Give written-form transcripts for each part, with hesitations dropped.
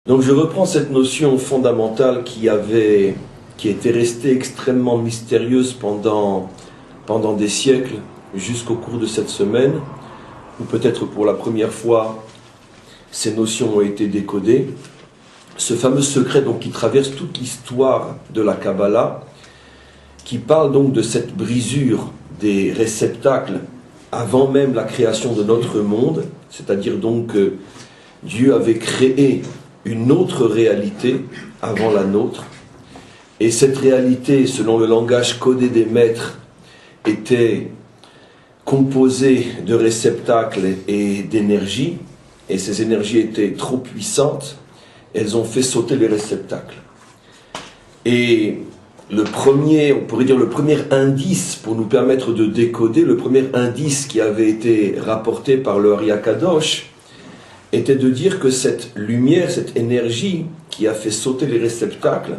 Donc je reprends cette notion fondamentale qui était restée extrêmement mystérieuse pendant des siècles, jusqu'au cours de cette semaine, où peut-être pour la première fois, ces notions ont été décodées. Ce fameux secret donc, qui traverse toute l'histoire de la Kabbalah, qui parle donc de cette brisure des réceptacles avant même la création de notre monde, c'est-à-dire donc que Dieu avait créé une autre réalité avant la nôtre, et cette réalité, selon le langage codé des maîtres, était composée de réceptacles et d'énergie, et ces énergies étaient trop puissantes, elles ont fait sauter les réceptacles. Et on pourrait dire le premier indice pour nous permettre de décoder, le premier indice qui avait été rapporté par le Ari Akadosh, était de dire que cette lumière, cette énergie qui a fait sauter les réceptacles,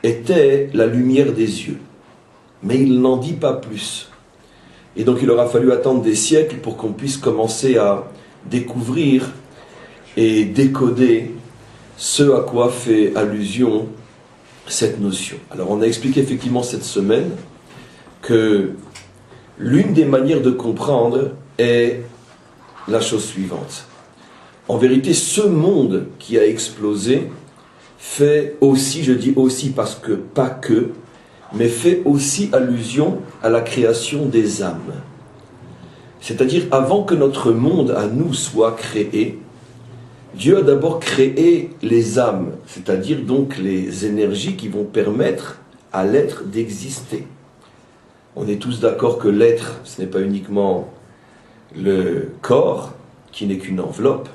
était la lumière des yeux. Mais il n'en dit pas plus. Et donc il aura fallu attendre des siècles pour qu'on puisse commencer à découvrir et décoder ce à quoi fait allusion cette notion. Alors on a expliqué effectivement cette semaine que l'une des manières de comprendre est la chose suivante. En vérité, ce monde qui a explosé fait aussi, je dis aussi parce que pas que, mais fait aussi allusion à la création des âmes. C'est-à-dire, avant que notre monde à nous soit créé, Dieu a d'abord créé les âmes, c'est-à-dire donc les énergies qui vont permettre à l'être d'exister. On est tous d'accord que l'être, ce n'est pas uniquement le corps, qui n'est qu'une enveloppe.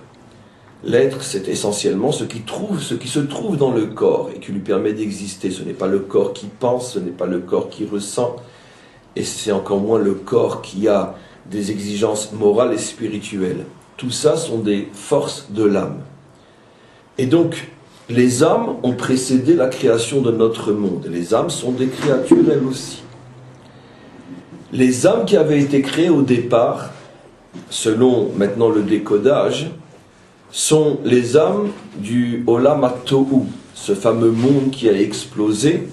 L'être, c'est essentiellement ce qui se trouve dans le corps et qui lui permet d'exister. Ce n'est pas le corps qui pense, ce n'est pas le corps qui ressent, et c'est encore moins le corps qui a des exigences morales et spirituelles. Tout ça sont des forces de l'âme. Et donc, les âmes ont précédé la création de notre monde. Les âmes sont des créatures, elles aussi. Les âmes qui avaient été créées au départ, selon maintenant le décodage, sont les âmes du Olam HaTohu, ce fameux monde qui a explosé,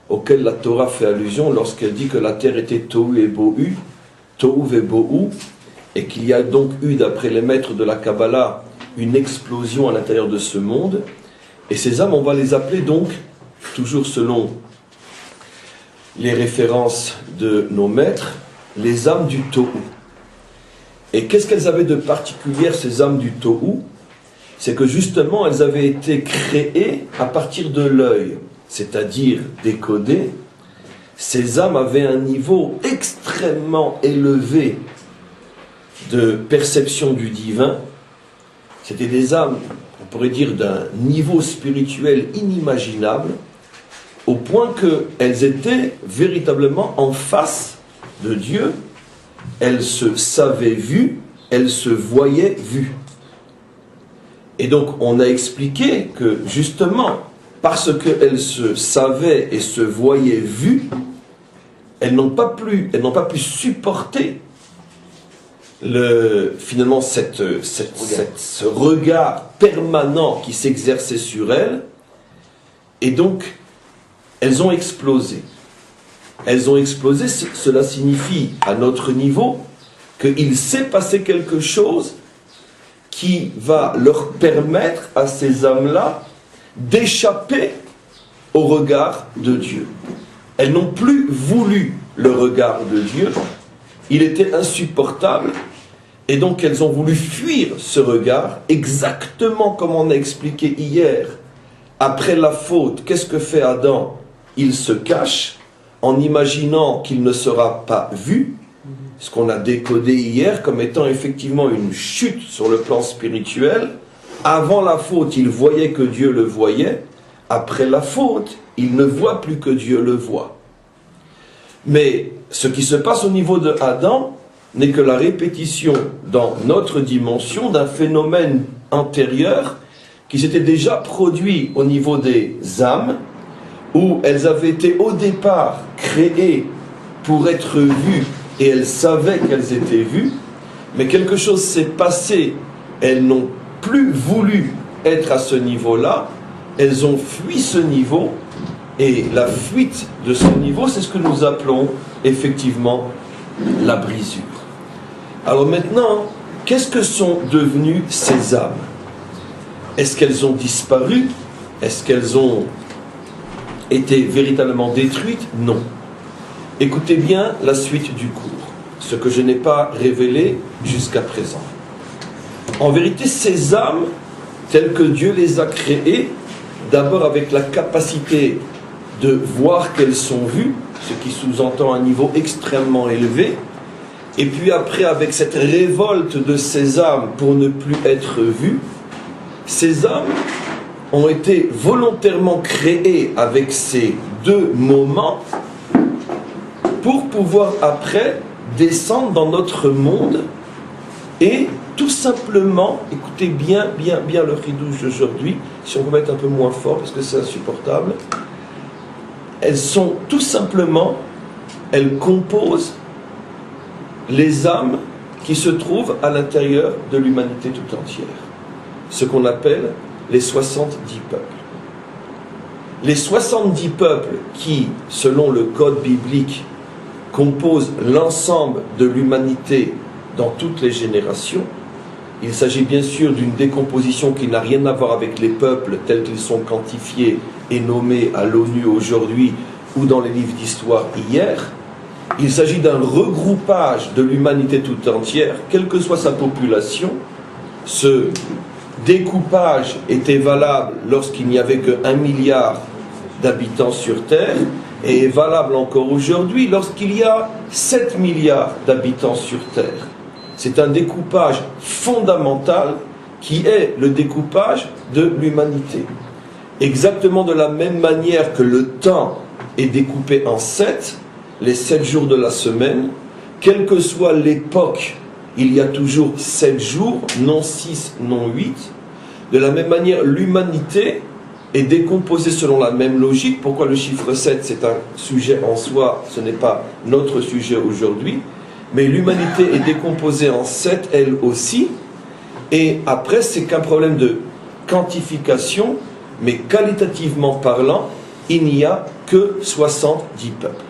auquel la Torah fait allusion lorsqu'elle dit que la terre était Tohu et Bohu, Tohu et Bohu, et qu'il y a donc eu, d'après les maîtres de la Kabbalah, une explosion à l'intérieur de ce monde. Et ces âmes, on va les appeler donc, toujours selon les références de nos maîtres, les âmes du Tohu. Et qu'est-ce qu'elles avaient de particulier, ces âmes du Tohu? C'est que justement, elles avaient été créées à partir de l'œil, c'est-à-dire décodées. Ces âmes avaient un niveau extrêmement élevé de perception du divin. C'était des âmes, on pourrait dire, d'un niveau spirituel inimaginable, au point qu'elles étaient véritablement en face de Dieu. Elles se savaient vues, elles se voyaient vues. Et donc on a expliqué que justement, parce qu'elles se savaient et se voyaient vues, elles n'ont pas pu supporter finalement ce regard permanent qui s'exerçait sur elles, et donc elles ont explosé. Elles ont explosé, cela signifie à notre niveau qu'il s'est passé quelque chose qui va leur permettre à ces âmes-là d'échapper au regard de Dieu. Elles n'ont plus voulu le regard de Dieu, il était insupportable, et donc elles ont voulu fuir ce regard, exactement comme on a expliqué hier. Après la faute, qu'est-ce que fait Adam? Il se cache, en imaginant qu'il ne sera pas vu, ce qu'on a décodé hier comme étant effectivement une chute sur le plan spirituel. Avant la faute, il voyait que Dieu le voyait. Après la faute, il ne voit plus que Dieu le voit. Mais ce qui se passe au niveau de Adam n'est que la répétition dans notre dimension d'un phénomène antérieur qui s'était déjà produit au niveau des âmes, où elles avaient été au départ créées pour être vues, et elles savaient qu'elles étaient vues, mais quelque chose s'est passé, elles n'ont plus voulu être à ce niveau-là, elles ont fui ce niveau, et la fuite de ce niveau, c'est ce que nous appelons effectivement la brisure. Alors maintenant, qu'est-ce que sont devenues ces âmes? Est-ce qu'elles ont disparu? Est-ce qu'elles ont été véritablement détruites? Non. Écoutez bien la suite du cours, ce que je n'ai pas révélé jusqu'à présent. En vérité, ces âmes, telles que Dieu les a créées, d'abord avec la capacité de voir qu'elles sont vues, ce qui sous-entend un niveau extrêmement élevé, et puis après avec cette révolte de ces âmes pour ne plus être vues, ces âmes ont été volontairement créées avec ces deux moments pour pouvoir après descendre dans notre monde et tout simplement, écoutez bien le ridouche d'aujourd'hui, si on peut mettre un peu moins fort parce que c'est insupportable, elles sont tout simplement, elles composent les âmes qui se trouvent à l'intérieur de l'humanité tout entière. Ce qu'on appelle les 70 peuples. Les 70 peuples qui, selon le code biblique, composent l'ensemble de l'humanité dans toutes les générations. Il s'agit bien sûr d'une décomposition qui n'a rien à voir avec les peuples tels qu'ils sont quantifiés et nommés à l'ONU aujourd'hui ou dans les livres d'histoire hier. Il s'agit d'un regroupage de l'humanité tout entière, quelle que soit sa population. Ce découpage était valable lorsqu'il n'y avait que 1 milliard d'habitants sur Terre et est valable encore aujourd'hui lorsqu'il y a 7 milliards d'habitants sur Terre. C'est un découpage fondamental qui est le découpage de l'humanité. Exactement de la même manière que le temps est découpé en 7, les 7 jours de la semaine, quelle que soit l'époque, il y a toujours 7 jours, non 6, non 8. De la même manière, l'humanité est décomposée selon la même logique. Pourquoi le chiffre 7, c'est un sujet en soi, ce n'est pas notre sujet aujourd'hui. Mais l'humanité est décomposée en 7, elle aussi. Et après, c'est qu'un problème de quantification, mais qualitativement parlant, il n'y a que 70 peuples.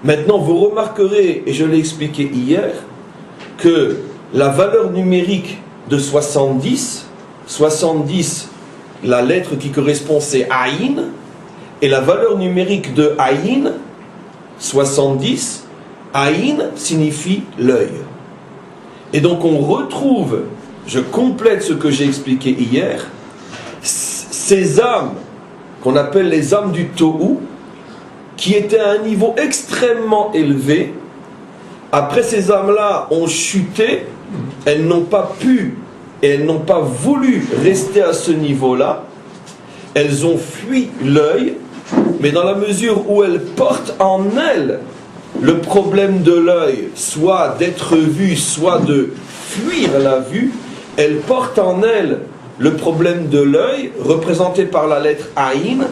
Maintenant, vous remarquerez, et je l'ai expliqué hier, que la valeur numérique de 70, la lettre qui correspond c'est Aïn, et la valeur numérique de Aïn, 70, Aïn signifie l'œil. Et donc on retrouve, je complète ce que j'ai expliqué hier, ces âmes qu'on appelle les âmes du Tohu, qui étaient à un niveau extrêmement élevé. Après, ces âmes-là ont chuté, elles n'ont pas pu et elles n'ont pas voulu rester à ce niveau-là. Elles ont fui l'œil, mais dans la mesure où elles portent en elles le problème de l'œil, soit d'être vu, soit de fuir la vue, elles portent en elles le problème de l'œil, représenté par la lettre Aïn,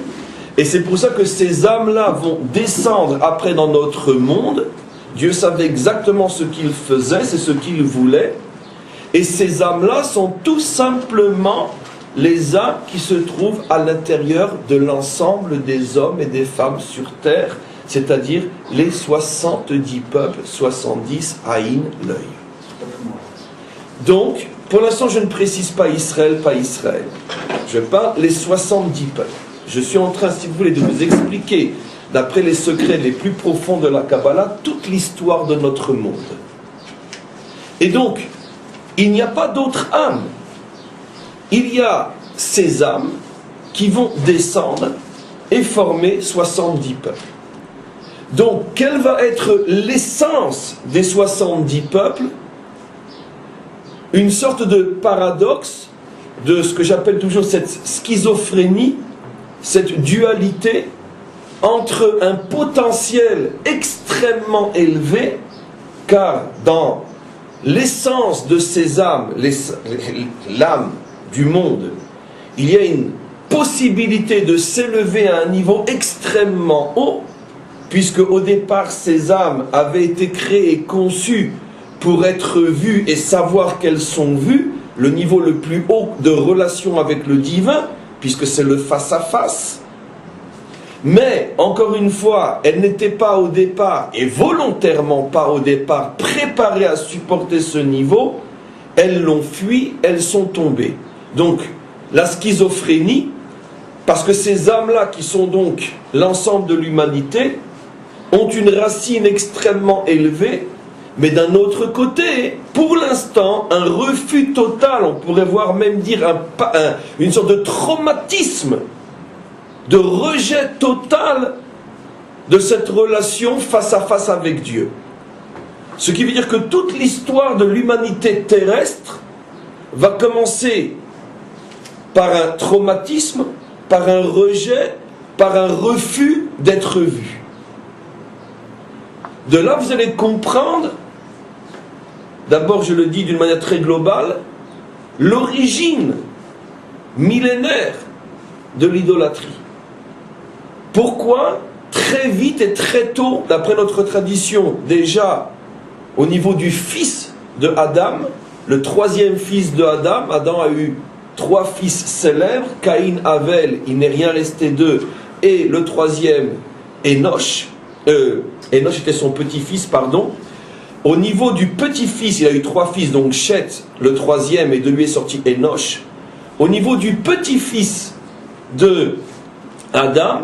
et c'est pour ça que ces âmes-là vont descendre après dans notre monde. Dieu savait exactement ce qu'il faisait, c'est ce qu'il voulait. Et ces âmes-là sont tout simplement les âmes qui se trouvent à l'intérieur de l'ensemble des hommes et des femmes sur terre, c'est-à-dire les 70 peuples, 70 Aïn, l'œil. Donc, pour l'instant, je ne précise pas Israël, pas Israël. Je parle les 70 peuples. Je suis en train, si vous voulez, de vous expliquer, d'après les secrets les plus profonds de la Kabbalah, toute l'histoire de notre monde. Et donc, il n'y a pas d'autres âmes. Il y a ces âmes qui vont descendre et former 70 peuples. Donc, quelle va être l'essence des 70 peuples? Une sorte de paradoxe, de ce que j'appelle toujours cette schizophrénie, cette dualité entre un potentiel extrêmement élevé, car dans l'essence de ces âmes, l'âme du monde, il y a une possibilité de s'élever à un niveau extrêmement haut, puisque au départ ces âmes avaient été créées et conçues pour être vues et savoir qu'elles sont vues, le niveau le plus haut de relation avec le divin, puisque c'est le face-à-face. Mais, encore une fois, elles n'étaient pas au départ, et volontairement pas au départ, préparées à supporter ce niveau. Elles l'ont fui, elles sont tombées. Donc, la schizophrénie, parce que ces âmes-là, qui sont donc l'ensemble de l'humanité, ont une racine extrêmement élevée, mais d'un autre côté, pour l'instant, un refus total, on pourrait voir même dire une sorte de traumatisme, de rejet total de cette relation face à face avec Dieu. Ce qui veut dire que toute l'histoire de l'humanité terrestre va commencer par un traumatisme, par un rejet, par un refus d'être vu. De là, vous allez comprendre, d'abord je le dis d'une manière très globale, l'origine millénaire de l'idolâtrie. Pourquoi très vite et très tôt, d'après notre tradition, déjà au niveau du fils de Adam, le troisième fils de Adam, Adam a eu 3 fils célèbres, Caïn, Avel, il n'est rien resté d'eux, et le troisième, Enoch. Enoch était son petit-fils, pardon. Au niveau du petit-fils, il a eu 3 fils, donc Chet, le troisième, et de lui est sorti Enoch. Au niveau du petit-fils de Adam,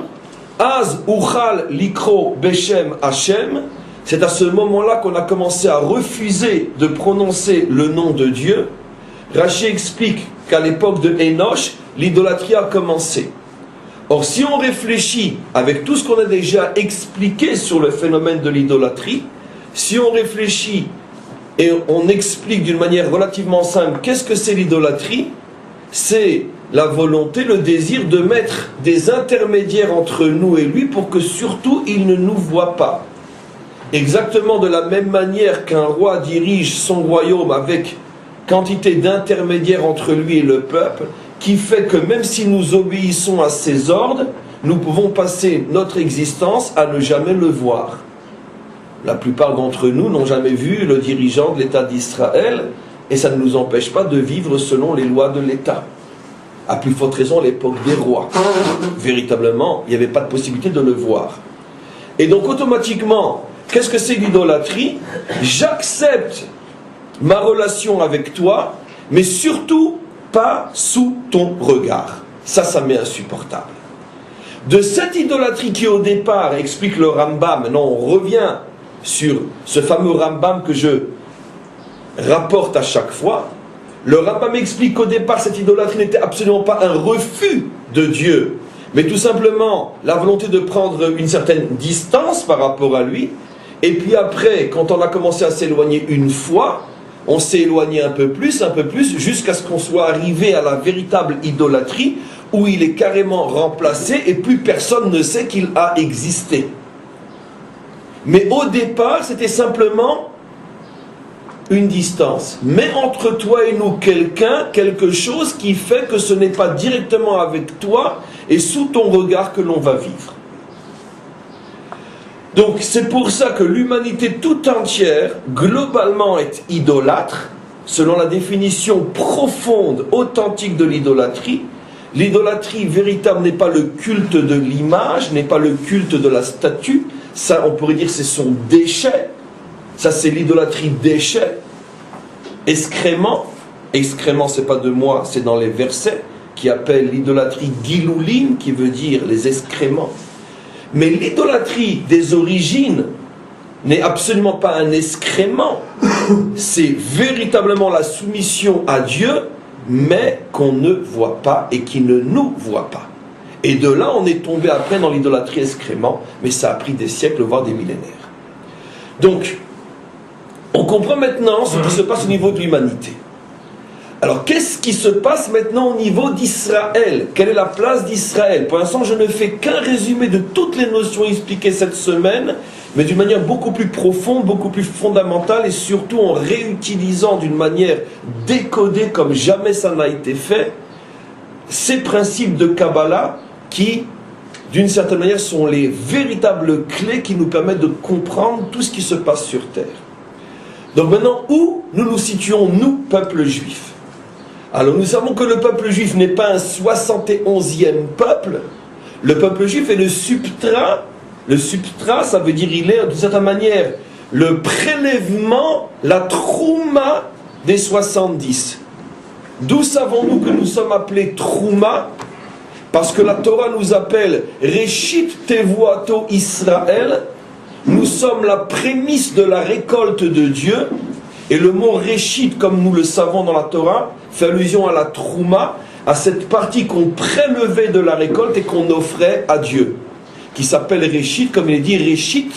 Az Uchal Likro Beshem Hashem, c'est à ce moment-là qu'on a commencé à refuser de prononcer le nom de Dieu. Rachi explique qu'à l'époque de Enoch, l'idolâtrie a commencé. Or, si on réfléchit avec tout ce qu'on a déjà expliqué sur le phénomène de l'idolâtrie, si on réfléchit et on explique d'une manière relativement simple qu'est-ce que c'est l'idolâtrie, c'est la volonté, le désir de mettre des intermédiaires entre nous et lui pour que surtout il ne nous voie pas. Exactement de la même manière qu'un roi dirige son royaume avec quantité d'intermédiaires entre lui et le peuple, qui fait que même si nous obéissons à ses ordres, nous pouvons passer notre existence à ne jamais le voir. La plupart d'entre nous n'ont jamais vu le dirigeant de l'État d'Israël, et ça ne nous empêche pas de vivre selon les lois de l'État. À plus forte raison à l'époque des rois. Véritablement, il n'y avait pas de possibilité de le voir. Et donc automatiquement, qu'est-ce que c'est l'idolâtrie? J'accepte ma relation avec toi, mais surtout pas sous ton regard. Ça m'est insupportable. De cette idolâtrie qui au départ, explique le Rambam, maintenant on revient sur ce fameux Rambam que je rapporte à chaque fois, le Rambam explique qu'au départ cette idolâtrie n'était absolument pas un refus de Dieu, mais tout simplement la volonté de prendre une certaine distance par rapport à lui, et puis après, quand on a commencé à s'éloigner une fois, on s'est éloigné un peu plus, jusqu'à ce qu'on soit arrivé à la véritable idolâtrie, où il est carrément remplacé et plus personne ne sait qu'il a existé. Mais au départ, c'était simplement une distance. Mais entre toi et nous, quelque chose qui fait que ce n'est pas directement avec toi et sous ton regard que l'on va vivre. Donc c'est pour ça que l'humanité tout entière, globalement, est idolâtre, selon la définition profonde, authentique de l'idolâtrie. L'idolâtrie véritable n'est pas le culte de l'image, n'est pas le culte de la statue. Ça, on pourrait dire, c'est son déchet. Ça, c'est l'idolâtrie déchet. Excrément. Excrément, c'est pas de moi, c'est dans les versets, qui appellent l'idolâtrie giloulim, qui veut dire les excréments. Mais l'idolâtrie des origines n'est absolument pas un excrément. C'est véritablement la soumission à Dieu, mais qu'on ne voit pas et qui ne nous voit pas. Et de là, on est tombé après dans l'idolâtrie excrément, mais ça a pris des siècles, voire des millénaires. Donc, on comprend maintenant ce qui se passe au niveau de l'humanité. Alors, qu'est-ce qui se passe maintenant au niveau d'Israël? Quelle est la place d'Israël? Pour l'instant, je ne fais qu'un résumé de toutes les notions expliquées cette semaine, mais d'une manière beaucoup plus profonde, beaucoup plus fondamentale, et surtout en réutilisant d'une manière décodée comme jamais ça n'a été fait, ces principes de Kabbalah qui, d'une certaine manière, sont les véritables clés qui nous permettent de comprendre tout ce qui se passe sur Terre. Donc maintenant, où nous nous situons, nous, peuple juif? Alors nous savons que le peuple juif n'est pas un 71e peuple. Le peuple juif est le substrat. Le substrat, ça veut dire il est d'une certaine manière le prélèvement, la trouma des 70. D'où savons-nous que nous sommes appelés trouma? Parce que la Torah nous appelle Reshit Tevuato Israël. Nous sommes la prémisse de la récolte de Dieu. Et le mot Reshit, comme nous le savons dans la Torah, fait allusion à la trouma, à cette partie qu'on prélevait de la récolte et qu'on offrait à Dieu, qui s'appelle Reshit, comme il est dit, Reshit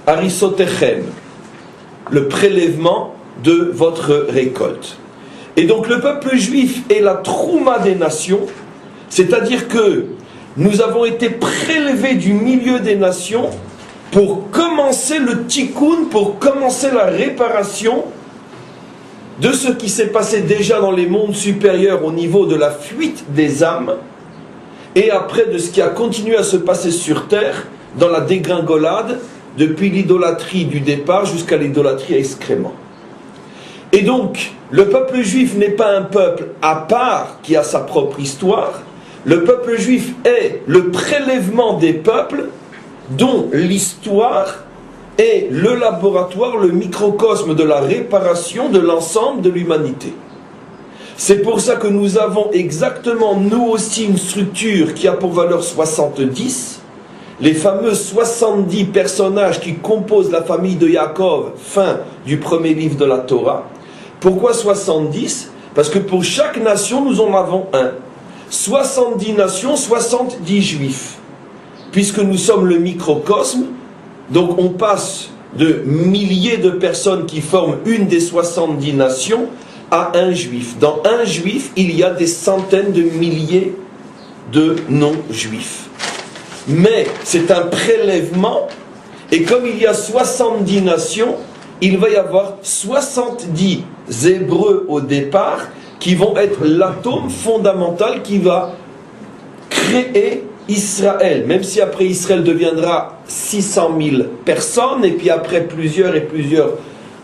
Arisotechem, le prélèvement de votre récolte. Et donc le peuple juif est la trouma des nations, c'est-à-dire que nous avons été prélevés du milieu des nations pour commencer le tikkun, pour commencer la réparation de ce qui s'est passé déjà dans les mondes supérieurs au niveau de la fuite des âmes, et après de ce qui a continué à se passer sur terre dans la dégringolade, depuis l'idolâtrie du départ jusqu'à l'idolâtrie à excrément. Et donc, le peuple juif n'est pas un peuple à part qui a sa propre histoire. Le peuple juif est le prélèvement des peuples dont l'histoire est le laboratoire, le microcosme de la réparation de l'ensemble de l'humanité. C'est pour ça que nous avons exactement, nous aussi, une structure qui a pour valeur 70, les fameux 70 personnages qui composent la famille de Yaakov, fin du premier livre de la Torah. Pourquoi 70? Parce que pour chaque nation, nous en avons un. 70 nations, 70 juifs. Puisque nous sommes le microcosme, donc on passe de milliers de personnes qui forment une des 70 nations à un juif. Dans un juif, il y a des centaines de milliers de non-juifs. Mais c'est un prélèvement, et comme il y a 70 nations, il va y avoir 70 Hébreux au départ qui vont être l'atome fondamental qui va créer Israël, même si après Israël deviendra 600 000 personnes, et puis après plusieurs et plusieurs,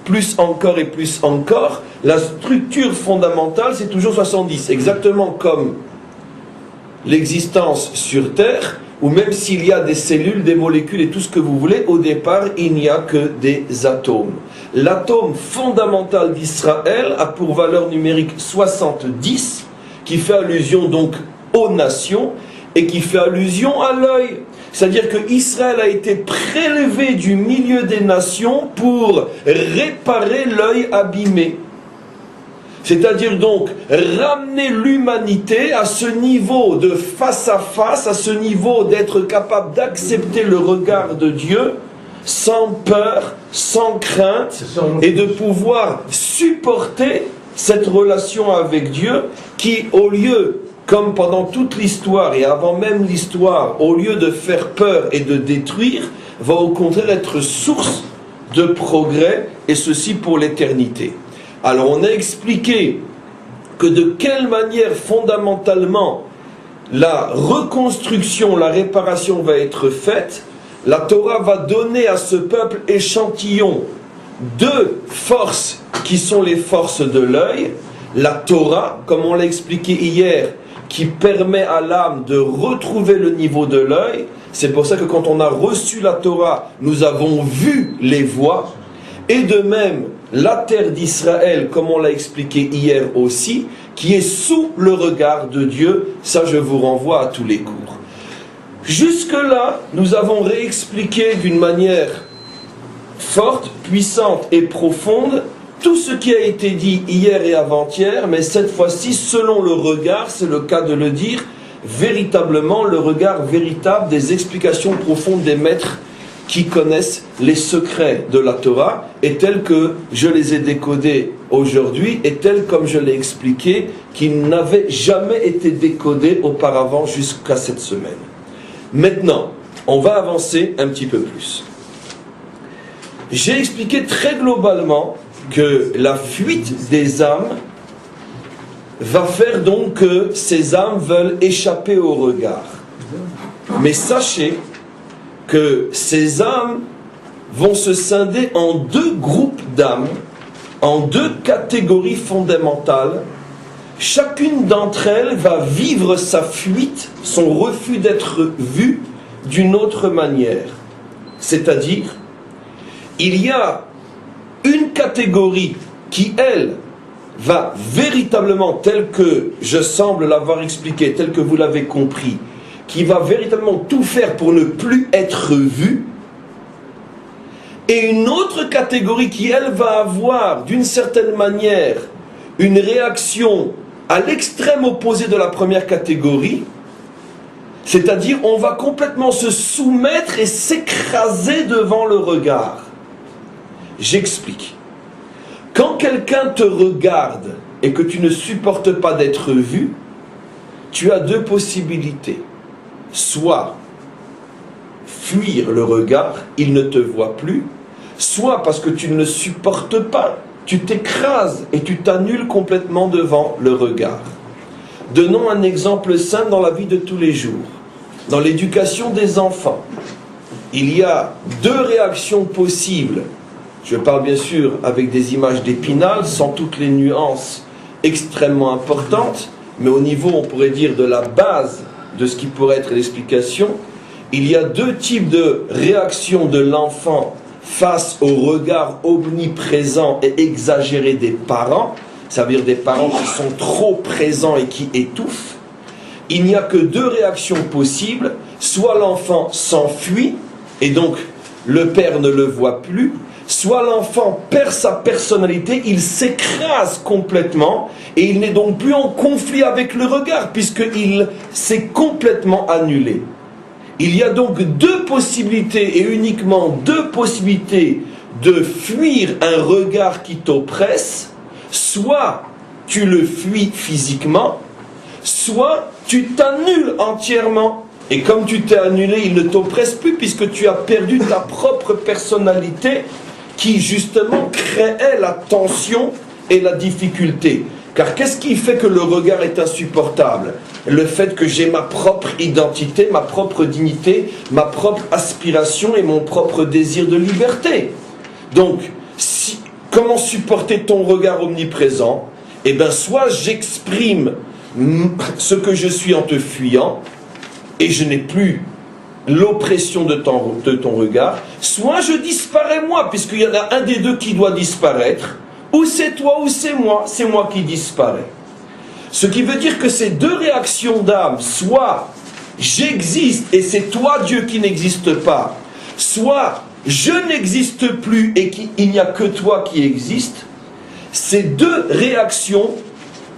plus encore et plus encore, la structure fondamentale c'est toujours 70, exactement comme l'existence sur Terre, où même s'il y a des cellules, des molécules et tout ce que vous voulez, au départ il n'y a que des atomes. L'atome fondamental d'Israël a pour valeur numérique 70, qui fait allusion donc aux nations, et qui fait allusion à l'œil. C'est-à-dire que Israël a été prélevé du milieu des nations pour réparer l'œil abîmé. C'est-à-dire donc ramener l'humanité à ce niveau de face à face, à ce niveau d'être capable d'accepter le regard de Dieu sans peur, sans crainte, et de pouvoir supporter cette relation avec Dieu qui, au lieu, comme pendant toute l'histoire et avant même l'histoire, au lieu de faire peur et de détruire, va au contraire être source de progrès, et ceci pour l'éternité. Alors on a expliqué que de quelle manière fondamentalement la reconstruction, la réparation va être faite. La Torah va donner à ce peuple échantillon deux forces qui sont les forces de l'œil. La Torah, comme on l'a expliqué hier, qui permet à l'âme de retrouver le niveau de l'œil. C'est pour ça que quand on a reçu la Torah, nous avons vu les voies. Et de même, la terre d'Israël, comme on l'a expliqué hier aussi, qui est sous le regard de Dieu. Ça, je vous renvoie à tous les cours. Jusque-là, nous avons réexpliqué d'une manière forte, puissante et profonde tout ce qui a été dit hier et avant-hier, mais cette fois-ci, selon le regard, c'est le cas de le dire, véritablement le regard véritable des explications profondes des maîtres qui connaissent les secrets de la Torah, et tels que je les ai décodés aujourd'hui, et tels comme je l'ai expliqué, qui n'avaient jamais été décodés auparavant jusqu'à cette semaine. Maintenant, on va avancer un petit peu plus. J'ai expliqué très globalement que la fuite des âmes va faire donc que ces âmes veulent échapper au regard. Mais sachez que ces âmes vont se scinder en deux groupes d'âmes, en deux catégories fondamentales, chacune d'entre elles va vivre sa fuite, son refus d'être vue d'une autre manière. C'est-à-dire, il y a une catégorie qui, elle, va véritablement, telle que je semble l'avoir expliqué, telle que vous l'avez compris, qui va véritablement tout faire pour ne plus être vue, et une autre catégorie qui, elle, va avoir, d'une certaine manière, une réaction à l'extrême opposé de la première catégorie, c'est-à-dire on va complètement se soumettre et s'écraser devant le regard. J'explique. Quand quelqu'un te regarde et que tu ne supportes pas d'être vu, tu as deux possibilités. Soit fuir le regard, il ne te voit plus, soit parce que tu ne le supportes pas, tu t'écrases et tu t'annules complètement devant le regard. Donnons un exemple simple dans la vie de tous les jours. Dans l'éducation des enfants, il y a deux réactions possibles. Je parle bien sûr avec des images d'Épinal, sans toutes les nuances extrêmement importantes, mais au niveau, on pourrait dire, de la base de ce qui pourrait être l'explication. Il y a deux types de réactions de l'enfant face au regard omniprésent et exagéré des parents, ça veut dire des parents qui sont trop présents et qui étouffent. Il n'y a que deux réactions possibles, soit l'enfant s'enfuit, et donc le père ne le voit plus, soit l'enfant perd sa personnalité, il s'écrase complètement, et il n'est donc plus en conflit avec le regard, puisqu'il s'est complètement annulé. Il y a donc deux possibilités, et uniquement deux possibilités, de fuir un regard qui t'oppresse. Soit tu le fuis physiquement, soit tu t'annules entièrement. Et comme tu t'es annulé, il ne t'oppresse plus, puisque tu as perdu ta propre personnalité, qui justement créait la tension et la difficulté. Car qu'est-ce qui fait que le regard est insupportable? Le fait que j'ai ma propre identité, ma propre dignité, ma propre aspiration et mon propre désir de liberté. Donc, comment supporter ton regard omniprésent? Eh bien, soit j'exprime ce que je suis en te fuyant, et je n'ai plus l'oppression de ton regard, soit je disparais moi, puisqu'il y en a un des deux qui doit disparaître, ou c'est toi ou c'est moi qui disparais. Ce qui veut dire que ces deux réactions d'âme, soit j'existe et c'est toi Dieu qui n'existe pas, soit je n'existe plus et il n'y a que toi qui existe, ces deux réactions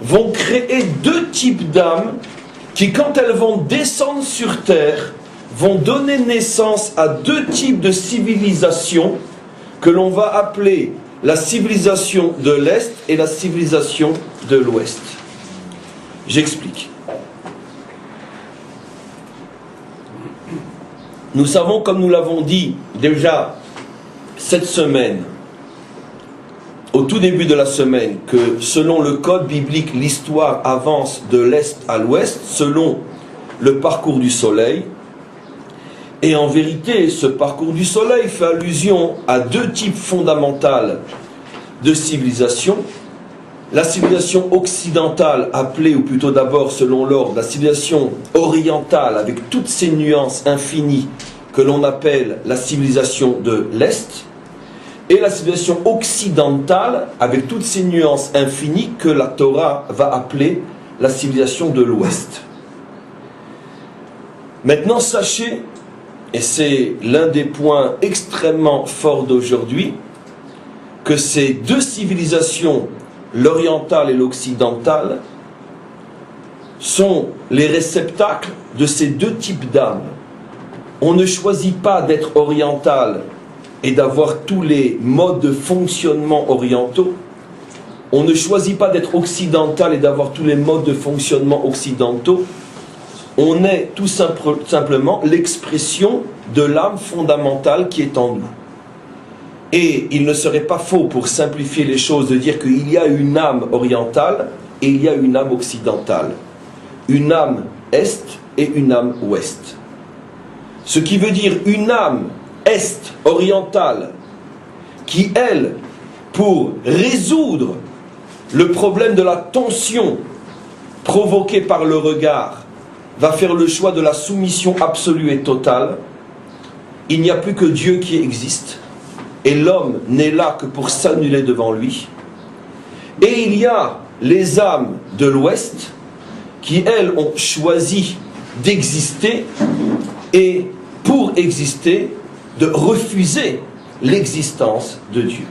vont créer deux types d'âmes qui, quand elles vont descendre sur terre, vont donner naissance à deux types de civilisations que l'on va appeler la civilisation de l'Est et la civilisation de l'Ouest. J'explique. Nous savons, comme nous l'avons dit déjà cette semaine, au tout début de la semaine, que selon le code biblique, l'histoire avance de l'Est à l'Ouest, selon le parcours du soleil. Et en vérité, ce parcours du soleil fait allusion à deux types fondamentaux de civilisation. La civilisation occidentale, appelée, ou plutôt d'abord selon l'ordre, la civilisation orientale, avec toutes ses nuances infinies, que l'on appelle la civilisation de l'Est, et la civilisation occidentale, avec toutes ses nuances infinies, que la Torah va appeler la civilisation de l'Ouest. Maintenant, sachez, et c'est l'un des points extrêmement forts d'aujourd'hui, que ces deux civilisations, l'orientale et l'occidentale, sont les réceptacles de ces deux types d'âmes. On ne choisit pas d'être oriental et d'avoir tous les modes de fonctionnement orientaux. On ne choisit pas d'être occidental et d'avoir tous les modes de fonctionnement occidentaux. On est tout simplement l'expression de l'âme fondamentale qui est en nous. Et il ne serait pas faux, pour simplifier les choses, de dire qu'il y a une âme orientale et il y a une âme occidentale. Une âme est et une âme ouest. Ce qui veut dire une âme est, orientale, qui, elle, pour résoudre le problème de la tension provoqué par le regard, va faire le choix de la soumission absolue et totale. Il n'y a plus que Dieu qui existe, et l'homme n'est là que pour s'annuler devant lui. Et il y a les âmes de l'Ouest qui, elles, ont choisi d'exister et, pour exister, de refuser l'existence de Dieu.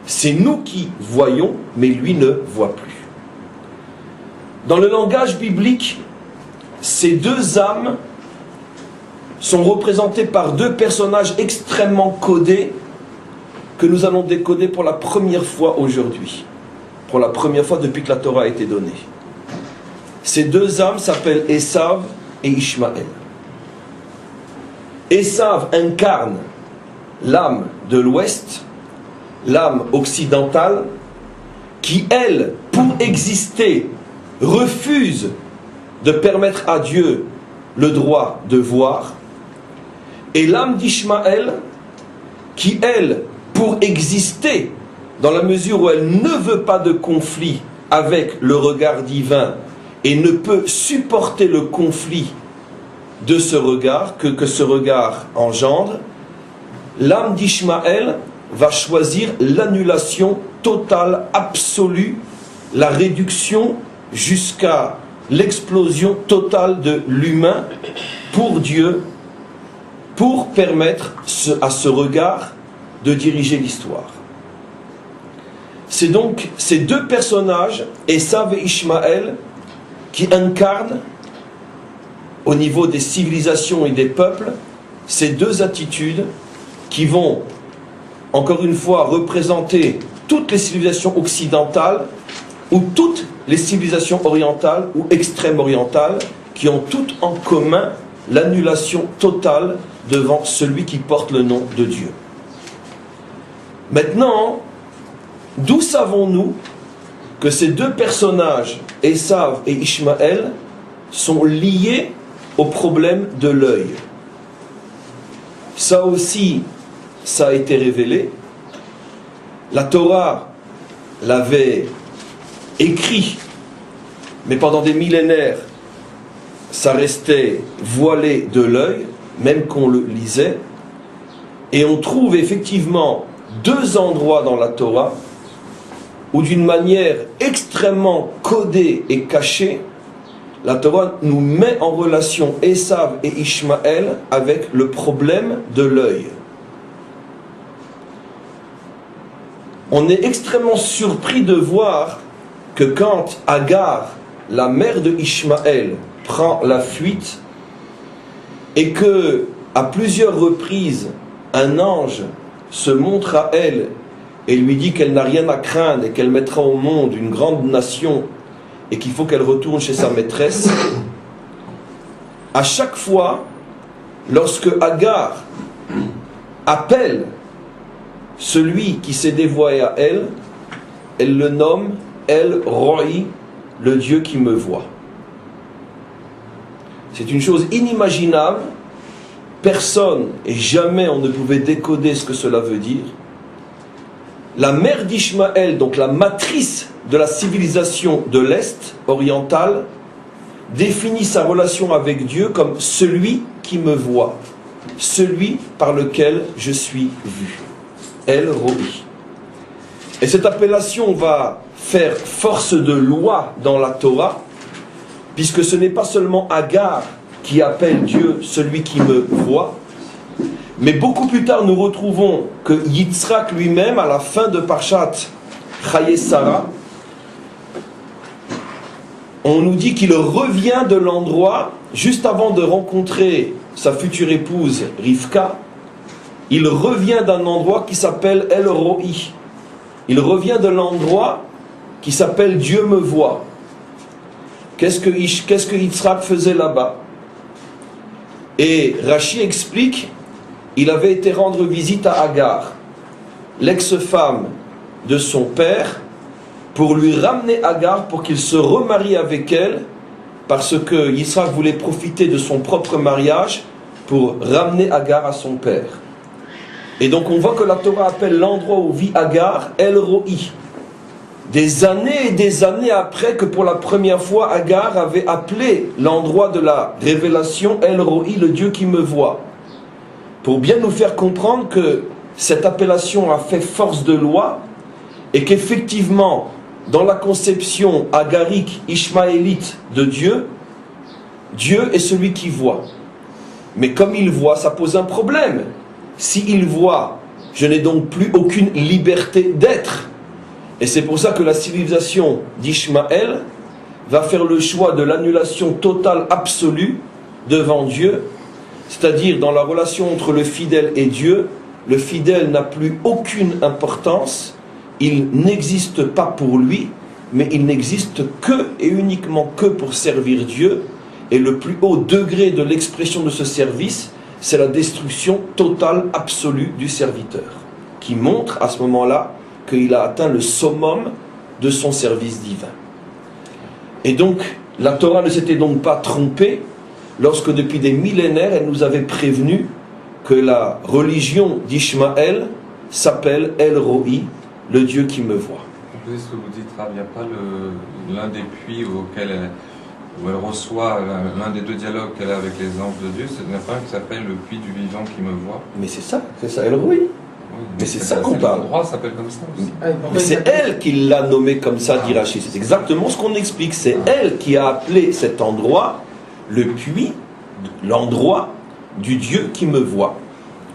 C'est nous qui voyons, mais lui ne voit plus. Dans le langage biblique, ces deux âmes sont représentées par deux personnages extrêmement codés que nous allons décoder pour la première fois aujourd'hui. Pour la première fois depuis que la Torah a été donnée. Ces deux âmes s'appellent Esav et Ishmaël. Esav incarne l'âme de l'Ouest, l'âme occidentale, qui, elle, pour exister, refuse de permettre à Dieu le droit de voir, et l'âme d'Ishmaël, qui, elle, pour exister, dans la mesure où elle ne veut pas de conflit avec le regard divin et ne peut supporter le conflit de ce regard, que ce regard engendre, l'âme d'Ishmaël va choisir l'annulation totale, absolue, la réduction jusqu'à l'explosion totale de l'humain pour Dieu, pour permettre à ce regard de diriger l'histoire. C'est donc ces deux personnages, Esav et Ishmaël, qui incarnent, au niveau des civilisations et des peuples, ces deux attitudes qui vont, encore une fois, représenter toutes les civilisations occidentales ou toutes les civilisations orientales ou extrême-orientales qui ont toutes en commun l'annulation totale devant celui qui porte le nom de Dieu. Maintenant, d'où savons-nous que ces deux personnages, Esav et Ishmaël, sont liés au problème de l'œil? Ça aussi, ça a été révélé. La Torah l'avait écrit, mais pendant des millénaires, ça restait voilé de l'œil, même qu'on le lisait. Et on trouve effectivement deux endroits dans la Torah où, d'une manière extrêmement codée et cachée, la Torah nous met en relation Esav et Ishmaël avec le problème de l'œil. On est extrêmement surpris de voir que quand Agar, la mère de Ishmaël, prend la fuite et que, à plusieurs reprises, un ange se montre à elle et lui dit qu'elle n'a rien à craindre et qu'elle mettra au monde une grande nation et qu'il faut qu'elle retourne chez sa maîtresse, à chaque fois, lorsque Agar appelle celui qui s'est dévoilé à elle, elle le nomme El Roi, le Dieu qui me voit. C'est une chose inimaginable. Personne et jamais on ne pouvait décoder ce que cela veut dire. La mère d'Ishmaël, donc la matrice de la civilisation de l'Est orientale, définit sa relation avec Dieu comme celui qui me voit, celui par lequel je suis vu. El Roi. Et cette appellation va faire force de loi dans la Torah, puisque ce n'est pas seulement Agar qui appelle Dieu celui qui me voit, mais beaucoup plus tard nous retrouvons que Yitzhak lui-même, à la fin de Parshat Chaye Sarah, on nous dit qu'il revient de l'endroit, juste avant de rencontrer sa future épouse Rivka, il revient d'un endroit qui s'appelle El Roi. Il revient de l'endroit qui s'appelle Dieu me voit. Qu'est-ce que Yitzhak faisait là-bas? Et Rashi explique, il avait été rendre visite à Agar, l'ex-femme de son père, pour lui ramener Agar pour qu'il se remarie avec elle, parce que Yitzhak voulait profiter de son propre mariage pour ramener Agar à son père. Et donc on voit que la Torah appelle l'endroit où vit Agar El Roi. des années et des années après que pour la première fois Agar avait appelé l'endroit de la révélation El Roi, le Dieu qui me voit, pour bien nous faire comprendre que cette appellation a fait force de loi et qu'effectivement dans la conception agarique, ishmaélite de Dieu, Dieu est celui qui voit. Mais comme il voit, ça pose un problème. S'il voit, je n'ai donc plus aucune liberté d'être. Et c'est pour ça que la civilisation d'Ishmaël va faire le choix de l'annulation totale absolue devant Dieu. C'est-à-dire dans la relation entre le fidèle et Dieu, le fidèle n'a plus aucune importance. Il n'existe pas pour lui, mais il n'existe que et uniquement que pour servir Dieu. Et le plus haut degré de l'expression de ce service, c'est la destruction totale, absolue du serviteur, qui montre à ce moment-là qu'il a atteint le summum de son service divin. Et donc, la Torah ne s'était donc pas trompée lorsque depuis des millénaires, elle nous avait prévenu que la religion d'Ishmaël s'appelle El Roi, le Dieu qui me voit. Comprenez ce que vous dites, Rav, il n'y a pas l'un des puits où elle reçoit l'un des deux dialogues qu'elle a avec les anges de Dieu, il n'y a pas un qui s'appelle le puits du vivant qui me voit. Mais c'est ça El Roi. Oui, mais c'est ça qu'on parle. L'endroit s'appelle comme ça aussi. Mais c'est elle qui l'a nommé comme ça, dit Rachid. C'est exactement ce qu'on explique. C'est elle qui a appelé cet endroit le puits, l'endroit du Dieu qui me voit.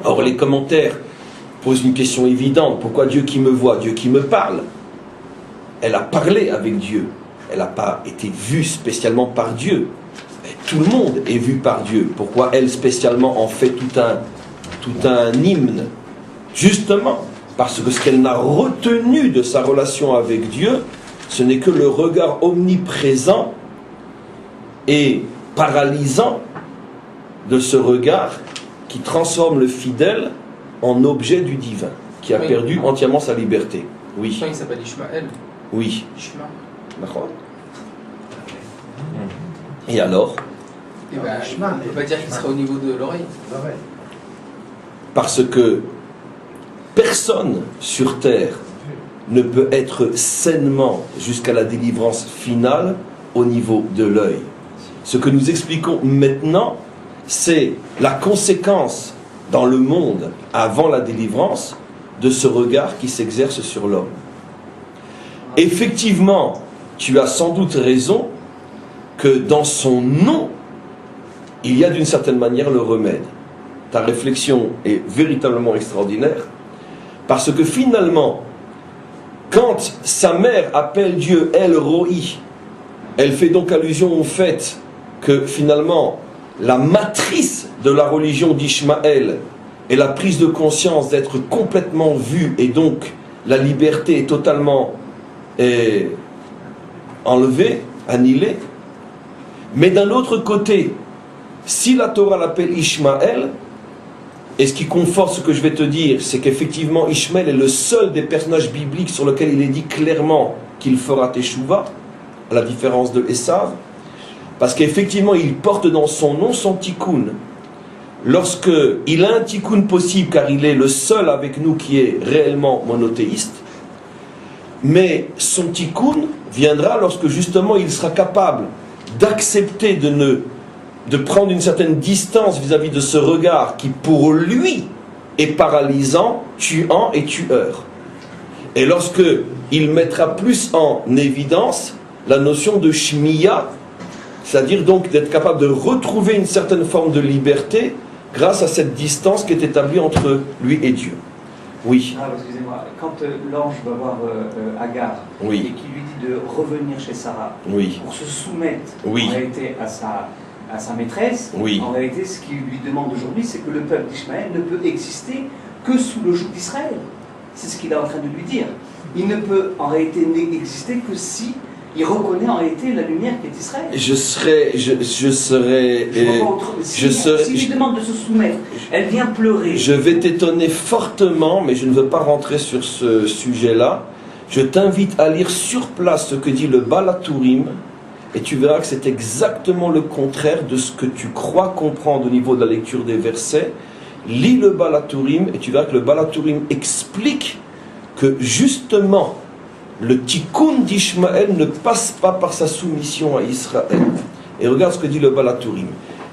Or, les commentaires posent une question évidente. Pourquoi Dieu qui me voit? Dieu qui me parle. Elle a parlé avec Dieu. Elle n'a pas été vue spécialement par Dieu. Tout le monde est vu par Dieu. Pourquoi elle spécialement en fait tout un hymne? Justement, parce que ce qu'elle n'a retenu de sa relation avec Dieu, ce n'est que le regard omniprésent et paralysant de ce regard qui transforme le fidèle en objet du divin, qui a perdu entièrement sa liberté. Oui. Il s'appelle Ishmaël. Oui. Ishma. D'accord. Et alors? On ne peut pas dire qu'il sera au niveau de l'oreille. Parce que personne sur terre ne peut être sainement jusqu'à la délivrance finale au niveau de l'œil. Ce que nous expliquons maintenant, c'est la conséquence dans le monde avant la délivrance de ce regard qui s'exerce sur l'homme. Effectivement, tu as sans doute raison que dans son nom, il y a d'une certaine manière le remède. Ta réflexion est véritablement extraordinaire, parce que finalement, quand sa mère appelle Dieu El Roi, elle fait donc allusion au fait que finalement, la matrice de la religion d'Ishmaël est la prise de conscience d'être complètement vue, et donc la liberté est totalement enlevée, annihilée. Mais d'un autre côté, si la Torah l'appelle Ishmaël, et ce qui conforte ce que je vais te dire, c'est qu'effectivement Ishmaël est le seul des personnages bibliques sur lequel il est dit clairement qu'il fera Teshuvah, à la différence de Esav, parce qu'effectivement il porte dans son nom son tikkun. Lorsque il a un tikkun possible, car il est le seul avec nous qui est réellement monothéiste, mais son tikkun viendra lorsque justement il sera capable d'accepter de prendre une certaine distance vis-à-vis de ce regard qui pour lui est paralysant, tuant et tueur. Et lorsque il mettra plus en évidence la notion de shmiya, c'est-à-dire donc d'être capable de retrouver une certaine forme de liberté grâce à cette distance qui est établie entre lui et Dieu. Oui. Ah, excusez-moi, quand l'ange va voir Agar et qui lui dit de revenir chez Sarah pour se soumettre en réalité à sa maîtresse, en réalité ce qu'il lui demande aujourd'hui, c'est que le peuple d'Ishmaël ne peut exister que sous le joug d'Israël. C'est ce qu'il est en train de lui dire. Il ne peut en réalité n'exister que si il reconnaît en réalité la lumière qui est Israël. Si lui demande de se soumettre, elle vient pleurer. Je vais t'étonner fortement, mais je ne veux pas rentrer sur ce sujet-là. Je t'invite à lire sur place ce que dit le Baal HaTurim, et tu verras que c'est exactement le contraire de ce que tu crois comprendre au niveau de la lecture des versets. Lis le Baal HaTurim, et tu verras que le Baal HaTurim explique que justement, le tikkun d'Ishmaël ne passe pas par sa soumission à Israël. Et regarde ce que dit le Baal HaTurim.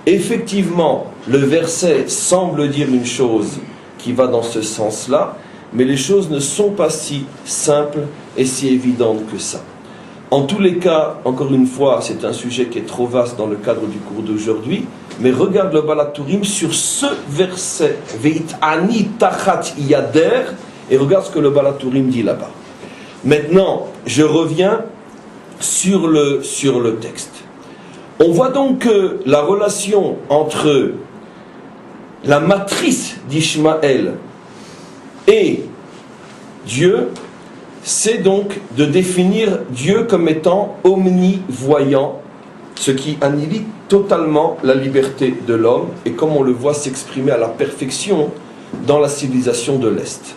Effectivement, le verset semble dire une chose qui va dans ce sens-là, mais les choses ne sont pas si simples et si évidentes que ça. En tous les cas, encore une fois, c'est un sujet qui est trop vaste dans le cadre du cours d'aujourd'hui, mais regarde le Baal HaTurim sur ce verset, Veit'ani tachat yader, et regarde ce que le Baal HaTurim dit là-bas. Maintenant, je reviens sur le texte. On voit donc que la relation entre la matrice d'Ishmaël et Dieu, c'est donc de définir Dieu comme étant omnivoyant, ce qui annihile totalement la liberté de l'homme, et comme on le voit s'exprimer à la perfection dans la civilisation de l'Est.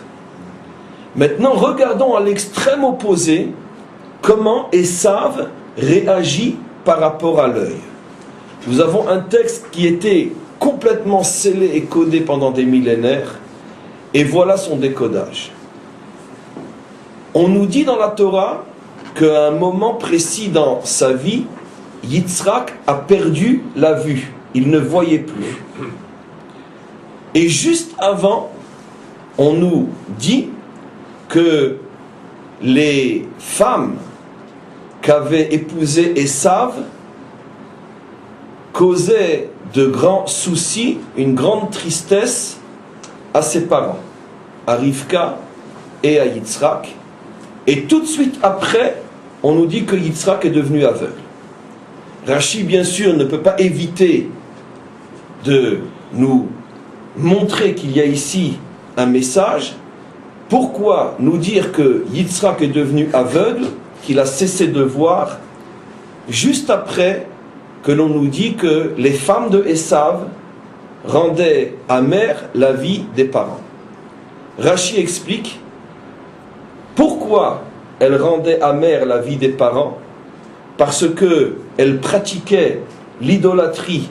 Maintenant, regardons à l'extrême opposé comment Esav réagit par rapport à l'œil. Nous avons un texte qui était complètement scellé et codé pendant des millénaires, et voilà son décodage. On nous dit dans la Torah qu'à un moment précis dans sa vie, Yitzhak a perdu la vue. Il ne voyait plus. Et juste avant, on nous dit que les femmes qu'avait épousé Esav causaient de grands soucis, une grande tristesse à ses parents, à Rivka et à Yitzhak. Et tout de suite après, on nous dit que Yitzhak est devenu aveugle. Rashi, bien sûr, ne peut pas éviter de nous montrer qu'il y a ici un message. Pourquoi nous dire que Yitzhak est devenu aveugle, qu'il a cessé de voir, juste après que l'on nous dit que les femmes de Esav rendaient amère la vie des parents. Rashi explique pourquoi elles rendaient amère la vie des parents. Parce qu'elles pratiquaient l'idolâtrie